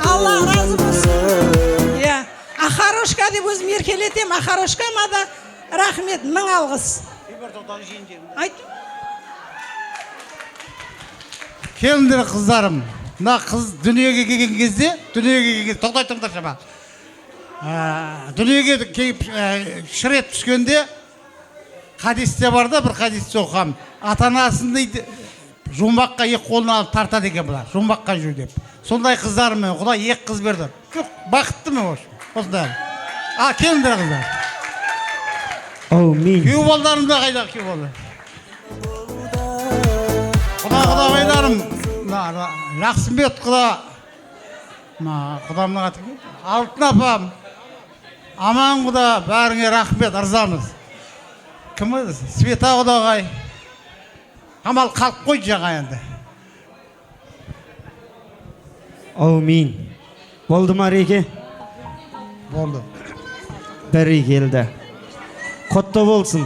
Алла разы болсын. Ахарошка деп өзім еркелетем, Ахарошкама да Рахмет, мың алғыс. Айт.
Келіндер қыздарым, мына қыз дүниеге келген кезде, тоқтай шама. Дүниеге келіп шырет түскенде, хадисте бар да, бір хадисте оқам. Ата-анасын дейді, жұмбаққа екі қолын алып тартады екен бұлар, жұмбаққа жүр деп. Сондай қыздарым, Құдай екі қыз берді. Бақытты мен осындай. Келіндер қыздар.
Аумин.
Күйеу балдарым да қайда күйеу балдар. Құдағайларым, Жақсымбет құда, құдамның аты кім? Алтын апам, аман құда, бәріңе рахмет, ырзамыз. Кім еді? Света құдағай. Амал қалып қойды жаңа енді.
Аумин. Болды ма Реке?
Болды.
Бәрекелді. Құтты болсын.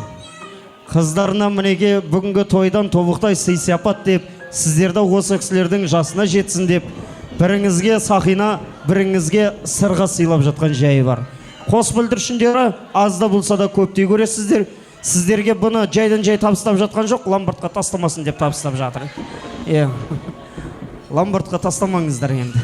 Қыздарына мінеге бүгінгі тойдан тобықтай сый сияпат деп, сіздерді осы кісілердің жасына жетсін деп, біріңізге сақина, біріңізге сырға сыйлап жатқан жайы бар. Қос бүлдіршіндері азда болса да көптей көресіздер. Сіздерге бұны жайдан жай табыстап жатқан жоқ, ламбыртқа тастамасын деп табыстап жатыр. Ламбыртқа тастамаңыздар енді.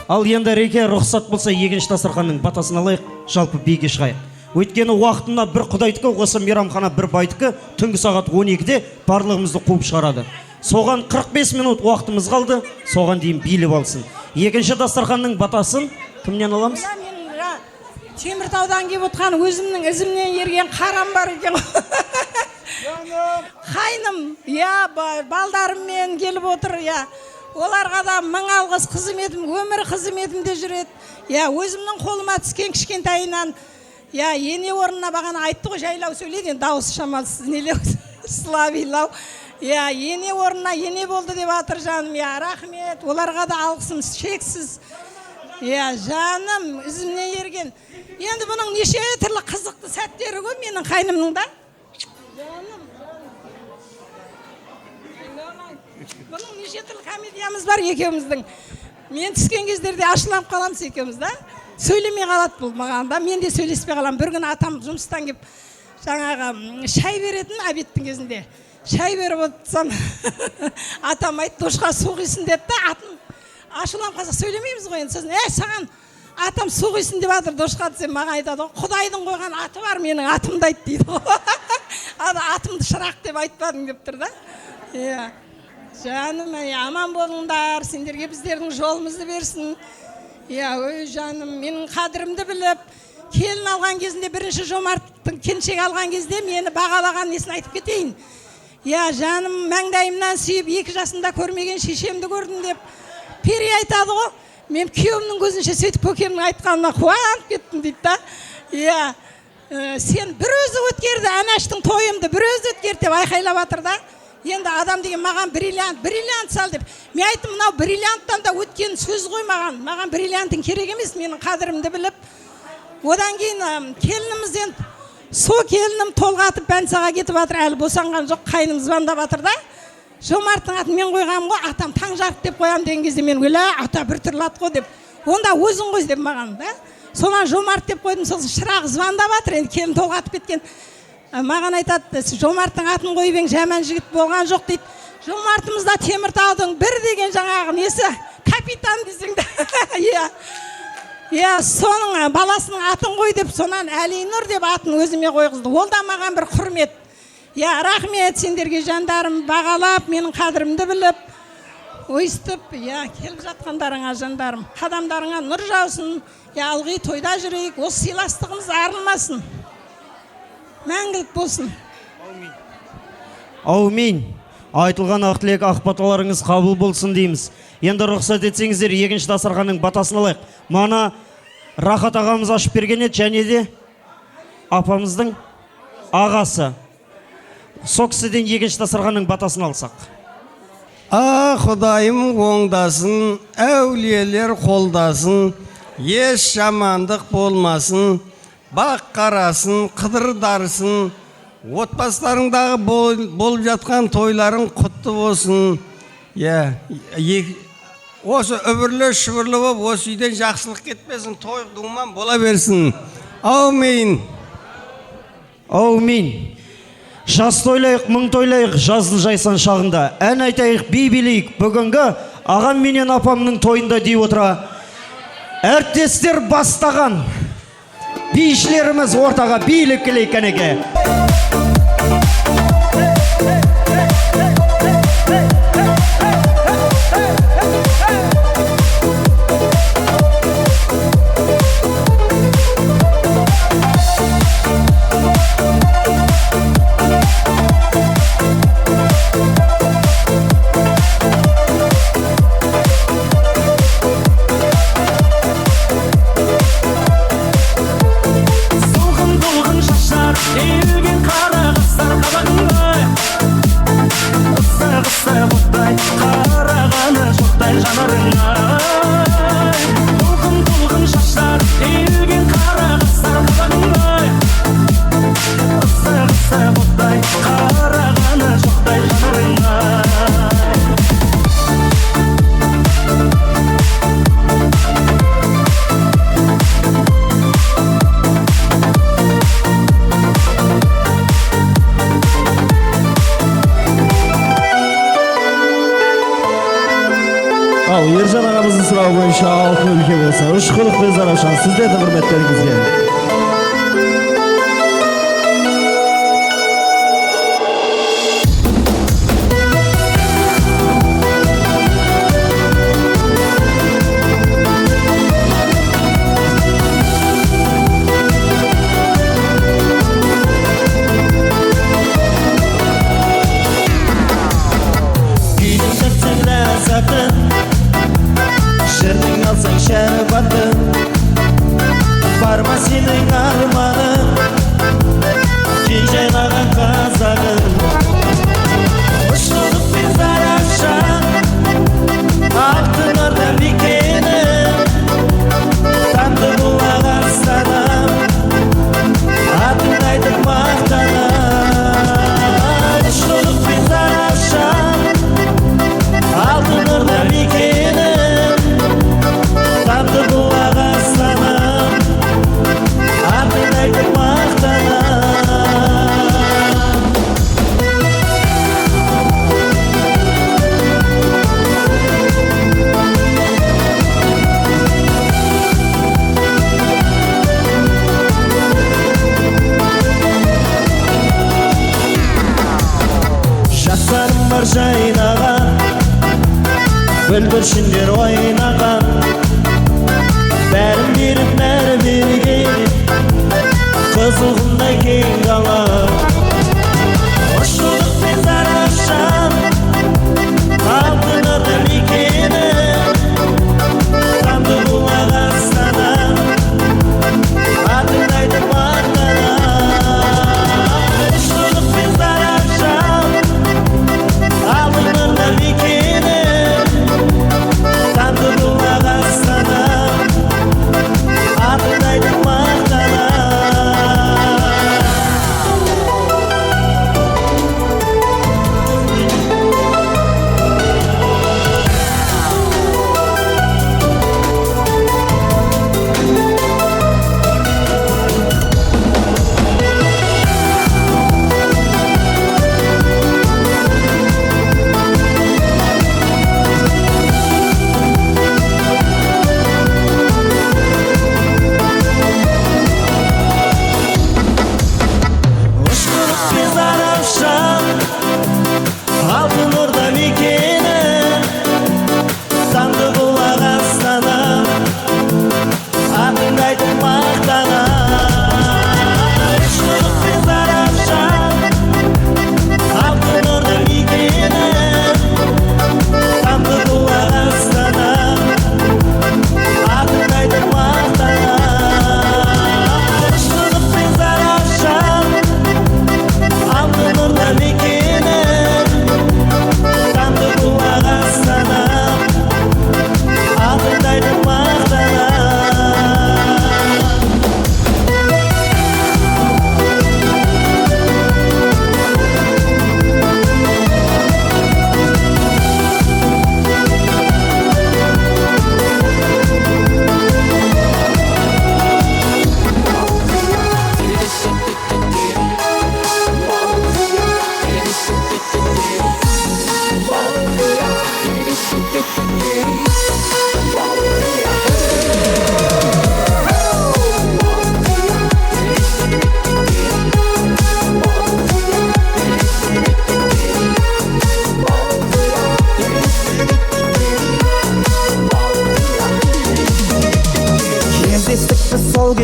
Ал енді Реке рұқсат болса екінші дастарханның батасын алайық, жалпы биге шығайық. Өйткені уақытында бір құдайдікі, осы мейрамхана бір байдікі түнгі сағат 12-де барлығымызды қуып шығарады. Соған 45 минут уақытымыз қалды, соған дейін биліп алсын. Екінші дастарханның батасын кімнен аламыз?
Теміртаудан келіп отқан өзімнің ізімнен ерген қарам бар екен. Қайным, балдарыммен келіп отыр, оларға да мың алғыс қызметім, өмір қызметімде жүреді. Өзімнің қолыма түскен кішкентайынан, ене орнына бағана айтты ғой, жайлау сөйлейді, дауысы шамалсыз, нелеу, славилау. Ене орнына ене болды деп атыр жаным, рахмет, оларға да алғысым шексіз. Жаным, ізімнен ерген. Енді бұның неше түрлі қызықты сәттері ғой менің қайнымның да. Бұның неше түрлі комедиямыз бар екеуміздің. Мен түскен кездерде ашыланып қаламыз екеуміз да. Сөйлемей қалады бұл маған да. Мен де сөйлеспей қалам. Бір күн атам жұмыстан кеп жаңағы шай беретін обедтің кезінде. Шай беріп отырсам атам айтты, душқа су құйсын деді да, атым ашыланып қалса сөйлемейміз ғой енді сосын. Саған атам су құйсын деп жатыр душқа десем, маған айтады ғой, Құдайдың қойған аты бар, менің атымды айт дейді ғой. Атымды шырақ деп айтпадың деп тұр да. Жаным, аман болыңдар, сендерге біздердің жолымызды берсін. Жаным, менің қадірімді біліп, келін алған кезінде, бірінші Жомарттың келіншек алған кезде мені бағалаған несін айтып кетейін. Жаным, маңдайымнан сүйіп, 2 жасында көрмеген шешемді көрдім деп Пери айтады ғой. Мен күйеуімнің көзінше сөйтіп көкемнің айтқанына қуанып кеттім дейді да. Сен бір өзі өткерді, Әнәштің тойымды бір өзі өткерді деп айқайлап жатыр да. Енді адам деген маған бриллиант сал деп. Мен айттым, мынау бриллианттан да өткен сөз ғой маған. Маған бриллиантың керек емес, менің қадірімді біліп. Одан кейін келінімізден со келінім толғатып Бәнсаға кетіп жатыр, әлі босанған жоқ, қайным звондап жатыр да. Жомарттың атын мен қойғам ғой, атам таң жарық деп қоям деген кезде мен ата бір түрлі ат қой деп. Онда өзің ғой деп маған да. Сонан Жомарт деп қойдым, сосын шырақ звондап жатыр, енді келін толғатып кеткен. Маған айтады, Жомарттың атын қойып ең жаман жігіт болған жоқ дейді. Жомартымызда Теміртаудың бір деген жаңағы несі, капитан десең да. Соның баласының атын қой деп, сонан Әлинұр деп атын өзіме қойғызды. Ол да маған бір құрмет. Рахмет сендерге жандарым, бағалап, менің қадірімді біліп, ойыстып, келіп жатқандарыңа жандарым, қадамдарыңа нұр жаусын, алғы тойда жүрейік, осы сыйластығымыз арылмасын. Мәңгілік болсын.
Аумин. Айтылған ақ тілек, ақ баталарыңыз қабыл болсын дейміз. Енді рұқсат етсеңіздер, екінші дастарханның батасын алайық. Мана Рахат ағамыз ашып берген еді, және де апамыздың ағасы. Со кісіден екінші дастарханның батасын алсақ.
Құдайым оңдасын, әулиелер қолдасын, еш жамандық болмасын, бақ қарасын, қыдыр дарысын, отбасыларыңдағы болып жатқан тойларың құтты болсын. Осы өбірлі шүбірлі болып, осы үйден жақсылық кетпесін, той думан бола берсін. Аумин.
Аумин. Жас тойлайық, мың тойлайық, жазды жайсан шағында. Ән айтайық, би билейік. Бүгінгі ағам менен апамның тойында дей отыра. Әріптестер бастаған. Бишілеріміз ортаға билік келейік кәнеке.
Ержан ағамыздың сұрауы бойынша алтын өлке болса, Үшқұлық пен Заравшан, сіздерді құрметтеріңізге. Жердің алсаң шәрбатын, барма сенің арманың, кең жайлаған қазағың. Ұшқұлық пен Заравшан, алтын орда мекені, тамды бұлақ астанам, атын айтып мақтанам. Ұшқұлық пен Заравшан, алтын орда мекені, тамды бұлақ астанам, атын айтып мақтанам. Жастарым бар жайнаған, бүлдіршіндер ойнаған, бәрін беріп нәрі берген, қызылғындай кең дала. Ұшқұлық пен Заравшан, алтын орда мекені, тамды бұлақ астанам, атын айтып мақтанам. Ұшқұлық пен Заравшан, алтын орда мекені, тамды бұлақ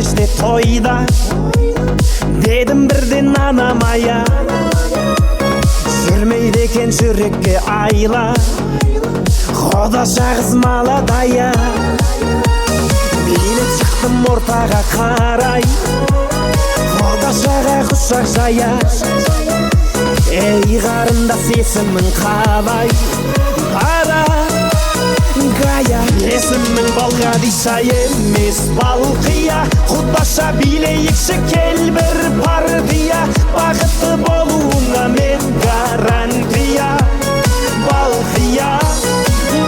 кеште тойда дедім бірден анамая жүрмейді екен жүрекке айла Құда шағыз маладая билеп шықтым ортаға қарай Құда шаға құшақ жая Ей қарындас есімің қалай Бара Гая Есімің Балғадиша емес Балқия Құдаша билейікші кел бір партия Бақытты болуыңа мен гарантия Балқия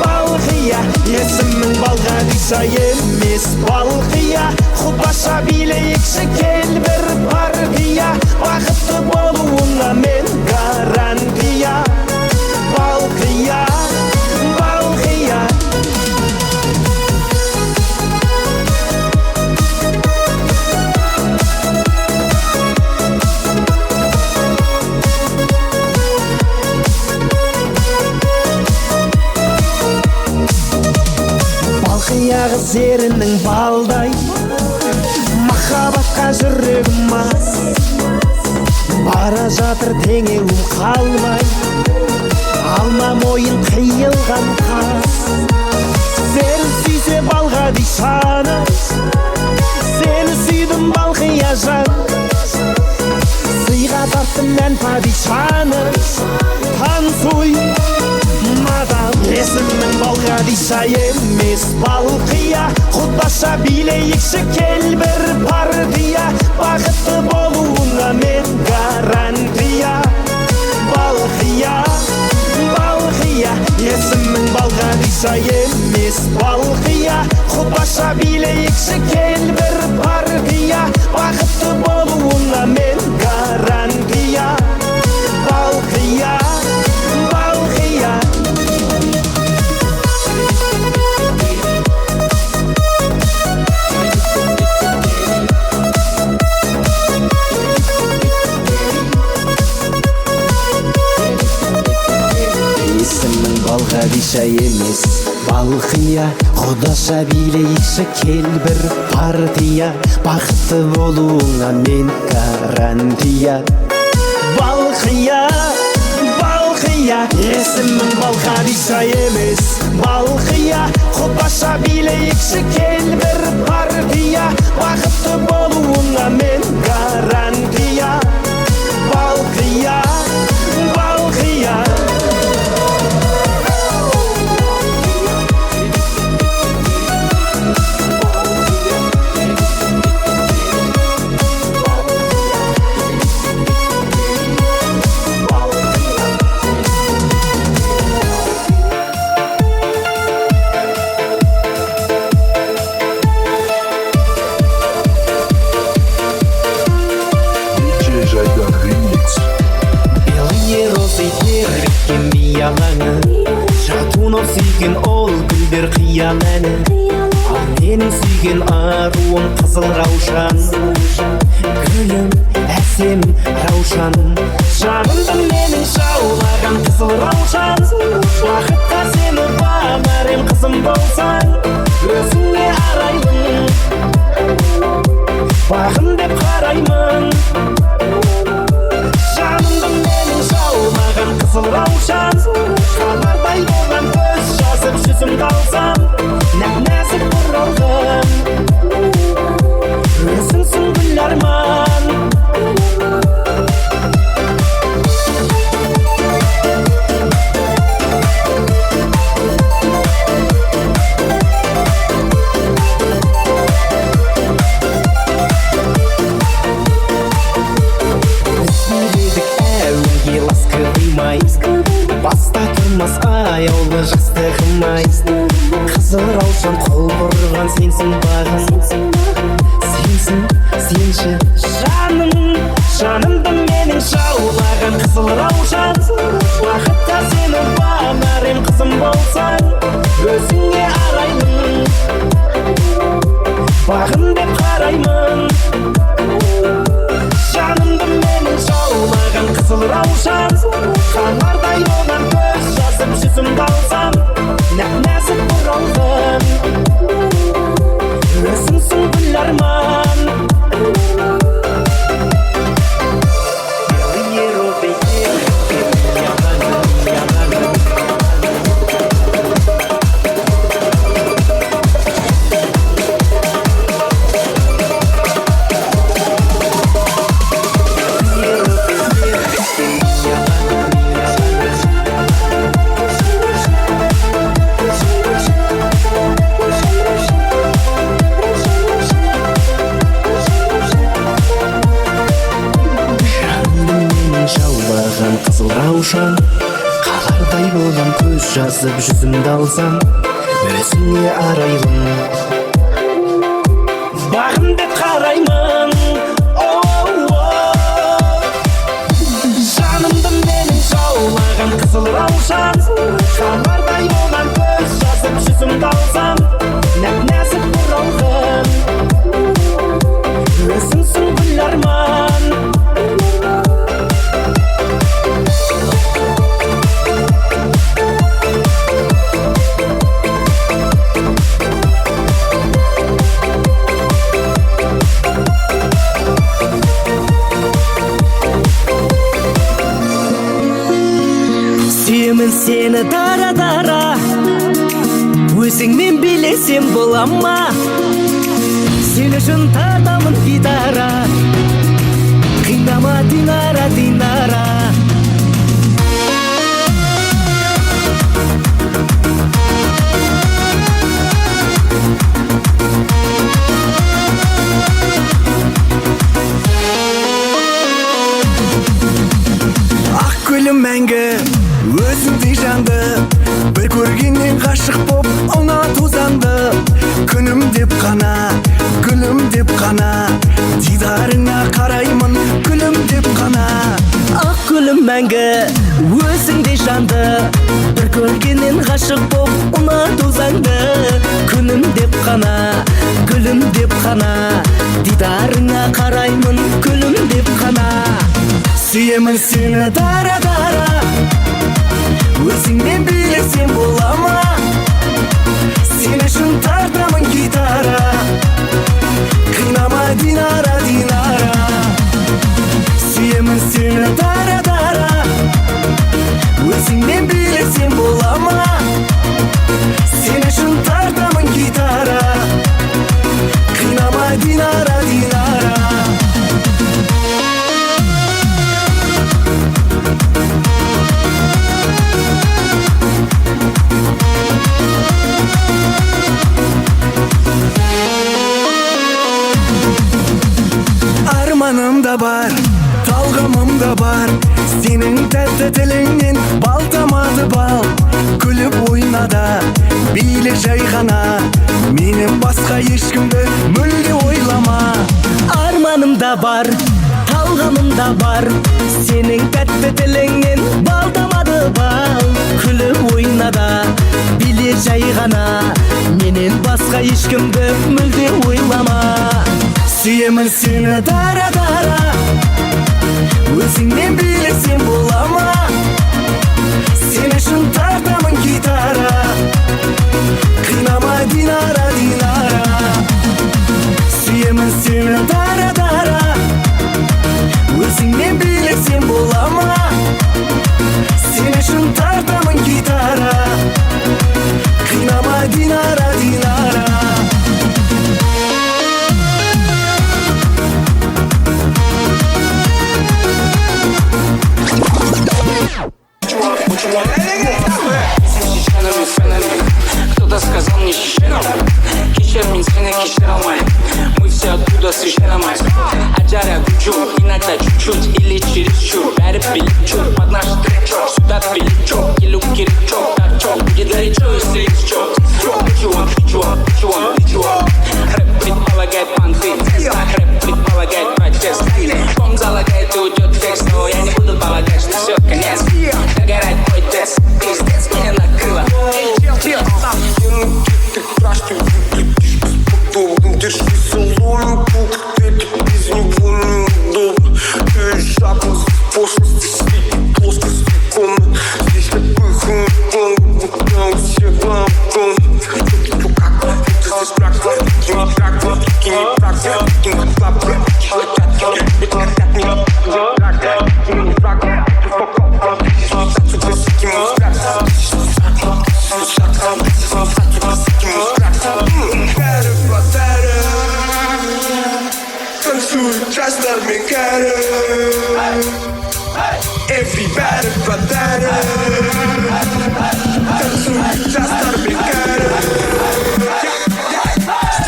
Балқия Есімің Балғадиша емес Балқия Құдаша билейікші кел бір партия Бақытты болуыңа мен гарантия Балқия Балқия Балқия қыз ерінің балдай Махаббатқа жүрегім мас Бара жатыр теңеуім қалмай Алма мойын қиылған қас Сені сүйсе Балғадишаны Сені сүйдім Балқия жан Сыйға тарттым мен падишаны Танцуй мадам Есімің Балғадиша емес Балқия Құдаша билейікші кел бір партия Бақытты болуыңа мен гарантия Балқия Балқия Есімің Балғадиша емес Балқия Құдаша билейікші кел бір партия Бақытты болуыңа мен гарантия Балқия Балқия Есімің Балғадиша емес Балқия Құдаша билейікші кел бір партия Бақытты болуыңа мен гарантия Балқия Балқия Есімің Балғадиша емес Балқия Құдаша билейікші кел бір партия Бақытты болуыңа мен гарантия Балқия Балқия Жатуын сүйген ол гүлдер қиял әні Ал менің сүйген аруым қызыл раушан Гүлім әсем раушан Жанымды менің жаулаған қызыл раушан Уақытта сені бағарым қызым болсаң Өзіңе араймын Бағым деп қараймын Жанымды менің жаулаған қызыл раушан Қалардай болған көз жазып жүзім қалсам Нәп-нәзік бұралған Өзіңсің гүл арман Баста тұрмас аяулы жастығым-ай Қызыл раушан қол бұрған сенсің бағым Сенсің, сенші жаным Жанымды менің жаулаған қызыл раушан Уақытта сені бағарым қызым болсаң Өзіңе араймын Бағым деп қараймын Жанымды менің жаулаған қызыл раушан Қанардай болған көз жазып жүзім қалсам Нәп-нәзік бұралған Өзіңсің гүл арман қызыл раушан қалардай болам көз жазып жүзімді алсам өзіңе арайлым бағым деп қараймын жанымды менің жаулаған қызыл раушан қалардай болам көз жазып жүзімді алсам нәп-нәзік бұралғын өзіңсің гүл арман сүйемін сені дара-дара өзіңмен билесем бола ма сен үшін тартамын гитара қинама динара динара ақ гүлім мәңгі өзіңдей жанды бір көргеннен ғашық боп ұнату заңды күнім деп қана гүлім деп қана дидарыңа қараймын гүлім деп қана ақ гүлім мәңгі өзіңдей жанды бір көргеннен ғашық боп ұнату заңды күнім деп қана гүлім деп қана дидарыңа қараймын гүлім деп қана сүйемін сені дара-дара өзіңмен билесем бола ма сен үшін тартамын гитара қинама динара динара сүйемін сені дара-дара өзіңмен билесем бола ма сен үшін тартамын гитара қинама динара динара арманым да бар талғамым да бар сенің тәтті тіліңнен бал тамады бал күліп ойнада биле жай ғана менен басқа ешкімді мүлде ойлама арманым да бар талғамым да бар сенің тәтті тіліңнен бал тамады бал күліп ойнада биле жай ғана менен басқа ешкімді мүлде ойлама сүйемін сені дара-дара өзіңмен билесем бола ма сен үшін тартамын гитара қинама динара динара сүйемін сені дара-дара өзіңмен билесем бола ма сен үшін тартамын гитара қинама динара динара
Кто-то сказал мне кешер мен сені кешіре алмаймын мы все оттуда с вечером аджара гучу иногда чуть-чуть или чересчур бәрі билік чур под наш трек сюда билік чок келу керек чок так чок будет горячо если их чок рэп предполагает понты так рэп предполагает протест Ком залагает и уйдет текст но я не буду полагать что все конец догорает мой тест пиздец меня накрыло ты крашки держи соломинку, ты без него неудобно. Ты шаг пошлости, слить плоскости комнат. Здесь любых не все балконы. Чё как, это здесь брак, кими брак, кими брак, кими клап, хотят, хотят меня брак, кими брак, Just let me get it. Everybody but that just let me get it.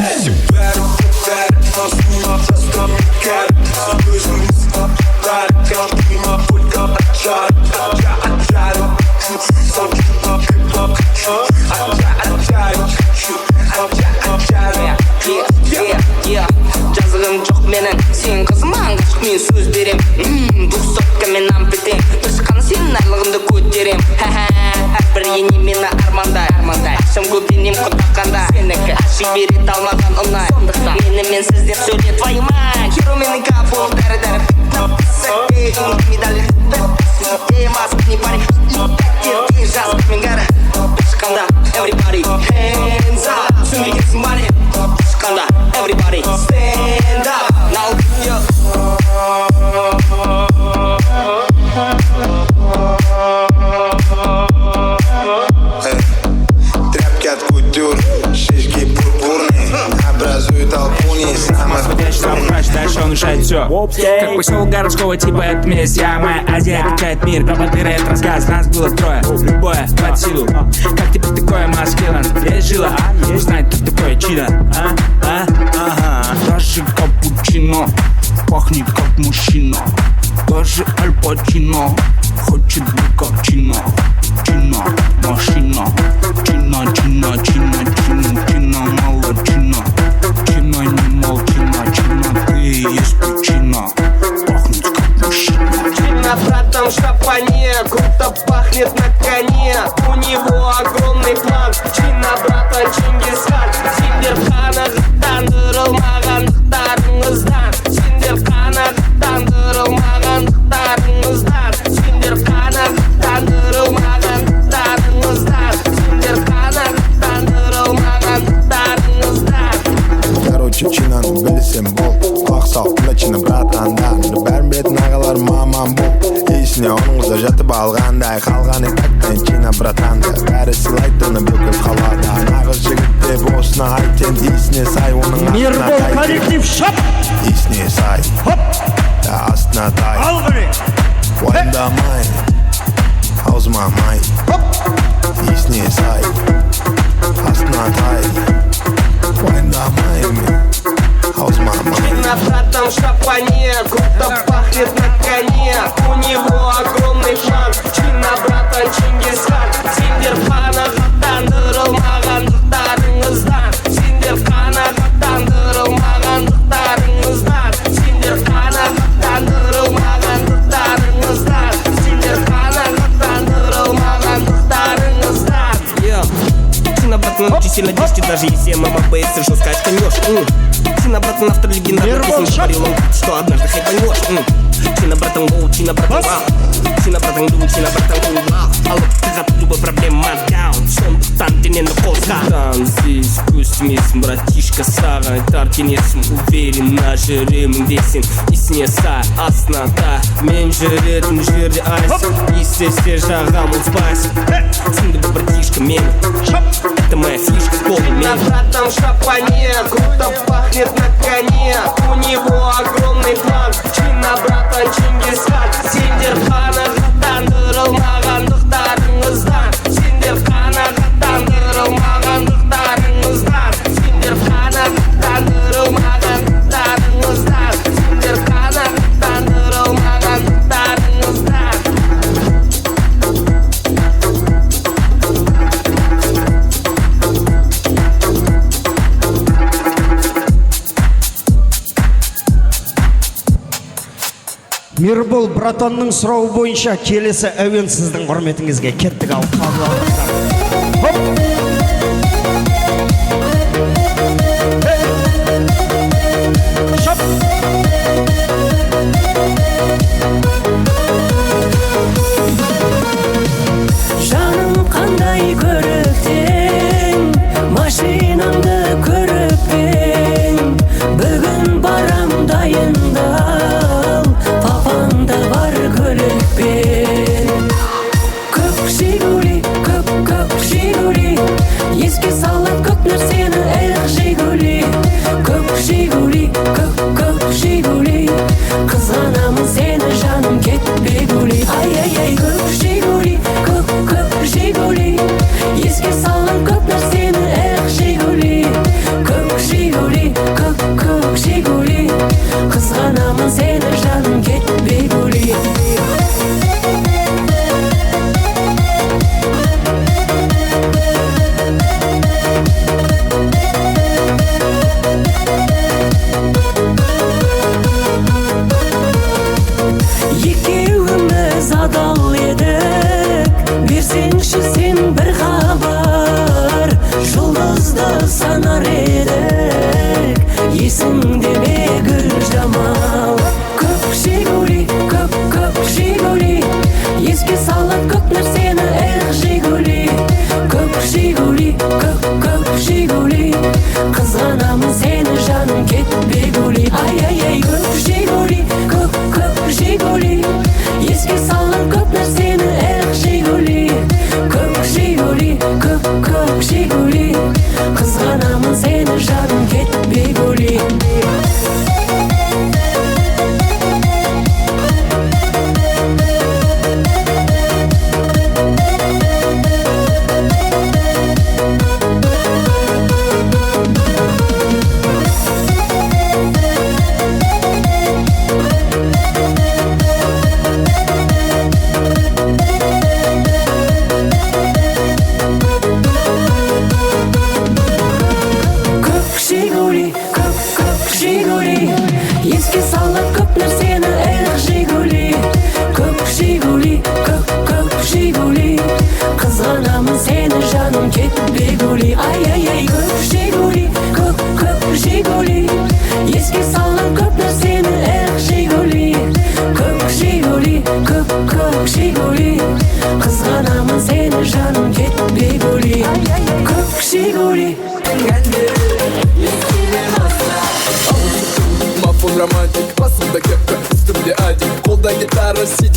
Everybody but that just let me get it. Losing this up, right? Can't be my foot, got a shot.
берем. Әрбір ене мені армандай. Ақшам көп енем құтаққанда. Сенікі жібере талмаған ұнай. Менімен сіздер сөйле твою мать. Хиро менің капул дәрі. Медаль маски не пари. Терке жазып мен гәрі. Шыққанда everybody hands up. Түсінбей кетсін бәрі. Шыққанда everybody stand up. Now
Тряпки от кутюр, шишки пурпурные. Образуют алпуни самых
дальше он решает все. Как поселок городского типа, это месть. Я моя Азия качает мир. Пропадыры это рассказ, нас было трое. Любое под силу. Как тебе такое маскилан? Есть жила, узнать, кто такое чудо. Даже капучино пахнет как мужчина. Даже Аль Пачино хочет быть как Чина. Чина, машина. Чина, молодчина. Чина, не молчина. Чина, ты и есть причина. Пахнет как мужчина.
Чина, братан, шапане. Круто пахнет на коне. У него огромный план. Чина, братан, Чингисхан. Сендер қанағыттандырылмағандықтарыңыздан. Сендер қанағыттандырылмағандықтарыңыздан. Сендер қанағыттандырылмағандықтарыңыздан. Сендер қанағыттандырылмағандықтарыңыздан.
Короче, чинаны білсем бол. Құлақ сал, тыңда чина братандар. Бәрін білетін ағалар мамам бол. Есіне оның қызы жатып алғандай. Қалған етектен чина братанды. Бәрі сыйлайды оны бүкіл қалада. Нағыз жігіт деп осына айтен. Есіне сай оның
Мирбол коллектив шап.
Есіне сай астына тай. Уайымдамай, аузыма май. Есіне сай астына тай. Уайымдамай, аузыма май.
Чина, братан, шапане. Круто пахнет на коне. У него огромный план. Чина, братан, Чингисхан. Сендер қанағыттандырылмағандықтарыңыздан. Сендер қанағыттандырылмағандықтарыңыздан. Сендер қанағыттандырылмағандықтарыңыздан. Сендер қанағыттандырылмағандықтарыңыздан. Чина, братан, очень сильно дички, даже если мама боится, что сказать конешь. Чина, братан, автор легендарной песни говорил он, что однажды хоть поймешь. Чина, братан, гоу, чина, братан, вау. Чина, братан, ду, чина, братан, кул, вау. Алло, ты за любой проблема даун. Сондықтан денені қозға. Здесь күстімесің, братишка, саған тартенесің. Уверенно жүремін десең. Есіне сай, астында мен жүретін жерде айсың. Естесе жағам ұлспайсың. Түсінді бұл братишка мен. Это моя фишка, полный мен. Братан, шапане. Круто пахнет на коне. У него огромный план. Чина, братан, Чингисхан. Сендер қанағыттандырылмағандықтарыңыздан. Сендер қанағыттандырылмағандықтарыңыздан. Сендер қанағыттандырылмағандықтарыңыздан. Сендер қанағыттандырылмағандықтарыңыздан.
Мирбол братанның сұрауы бойынша келесі әуен сіздің құрметіңізге кеттік ал қабыл алыңыздар. Шап!
Жаным қандай көріктен, машинамды көріп пен. Бүгін барам дайындал, папаңда бар көлікпен. Көк жигули, көк жигули,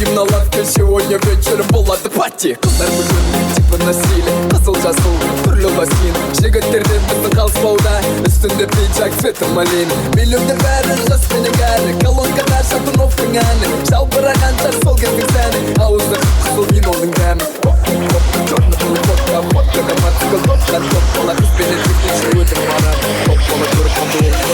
Сидим на лавке, сегодня вечером болады пати. Қыздар бүгін типа носили қызыл жасыл түрлі лосин. Жігіттерден біздің қалыспауда үстінде пиджак цвета малин. Миллионер бәрі жас менің әрі колонкада шатуновтың әні. Жалбыраған жар сол кездің сәні. Ауызда қызыл виноның дәмі. Черный был фотка, фоткада мотоцикл топқа топ бала қызбенен тектен өтіп барады. Топ бала көріп
в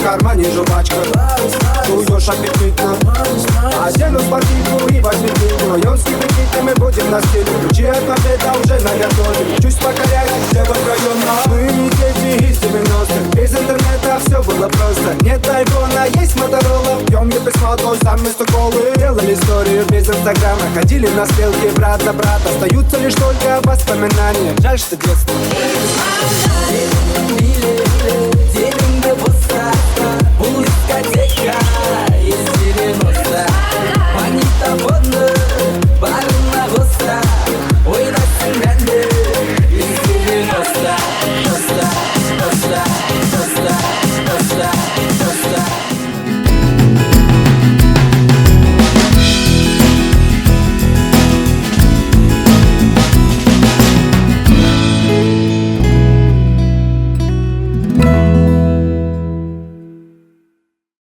кармане жвачка. Дуешь аппетитно, одену спортивку и возьми книгу. Районский прикид, и мы будем на стиле. Ключи от мопеда уже наготове. Чуть покорять, девок района. Мы не дети из 90-х. Без интернета все было просто. Нет айфона, есть моторола. Пьем не письмо, то сам вместо колы. Делали историю без инстаграма. Ходили на стрелки брат за брат. Остаются лишь только воспоминания. Жаль, что детство.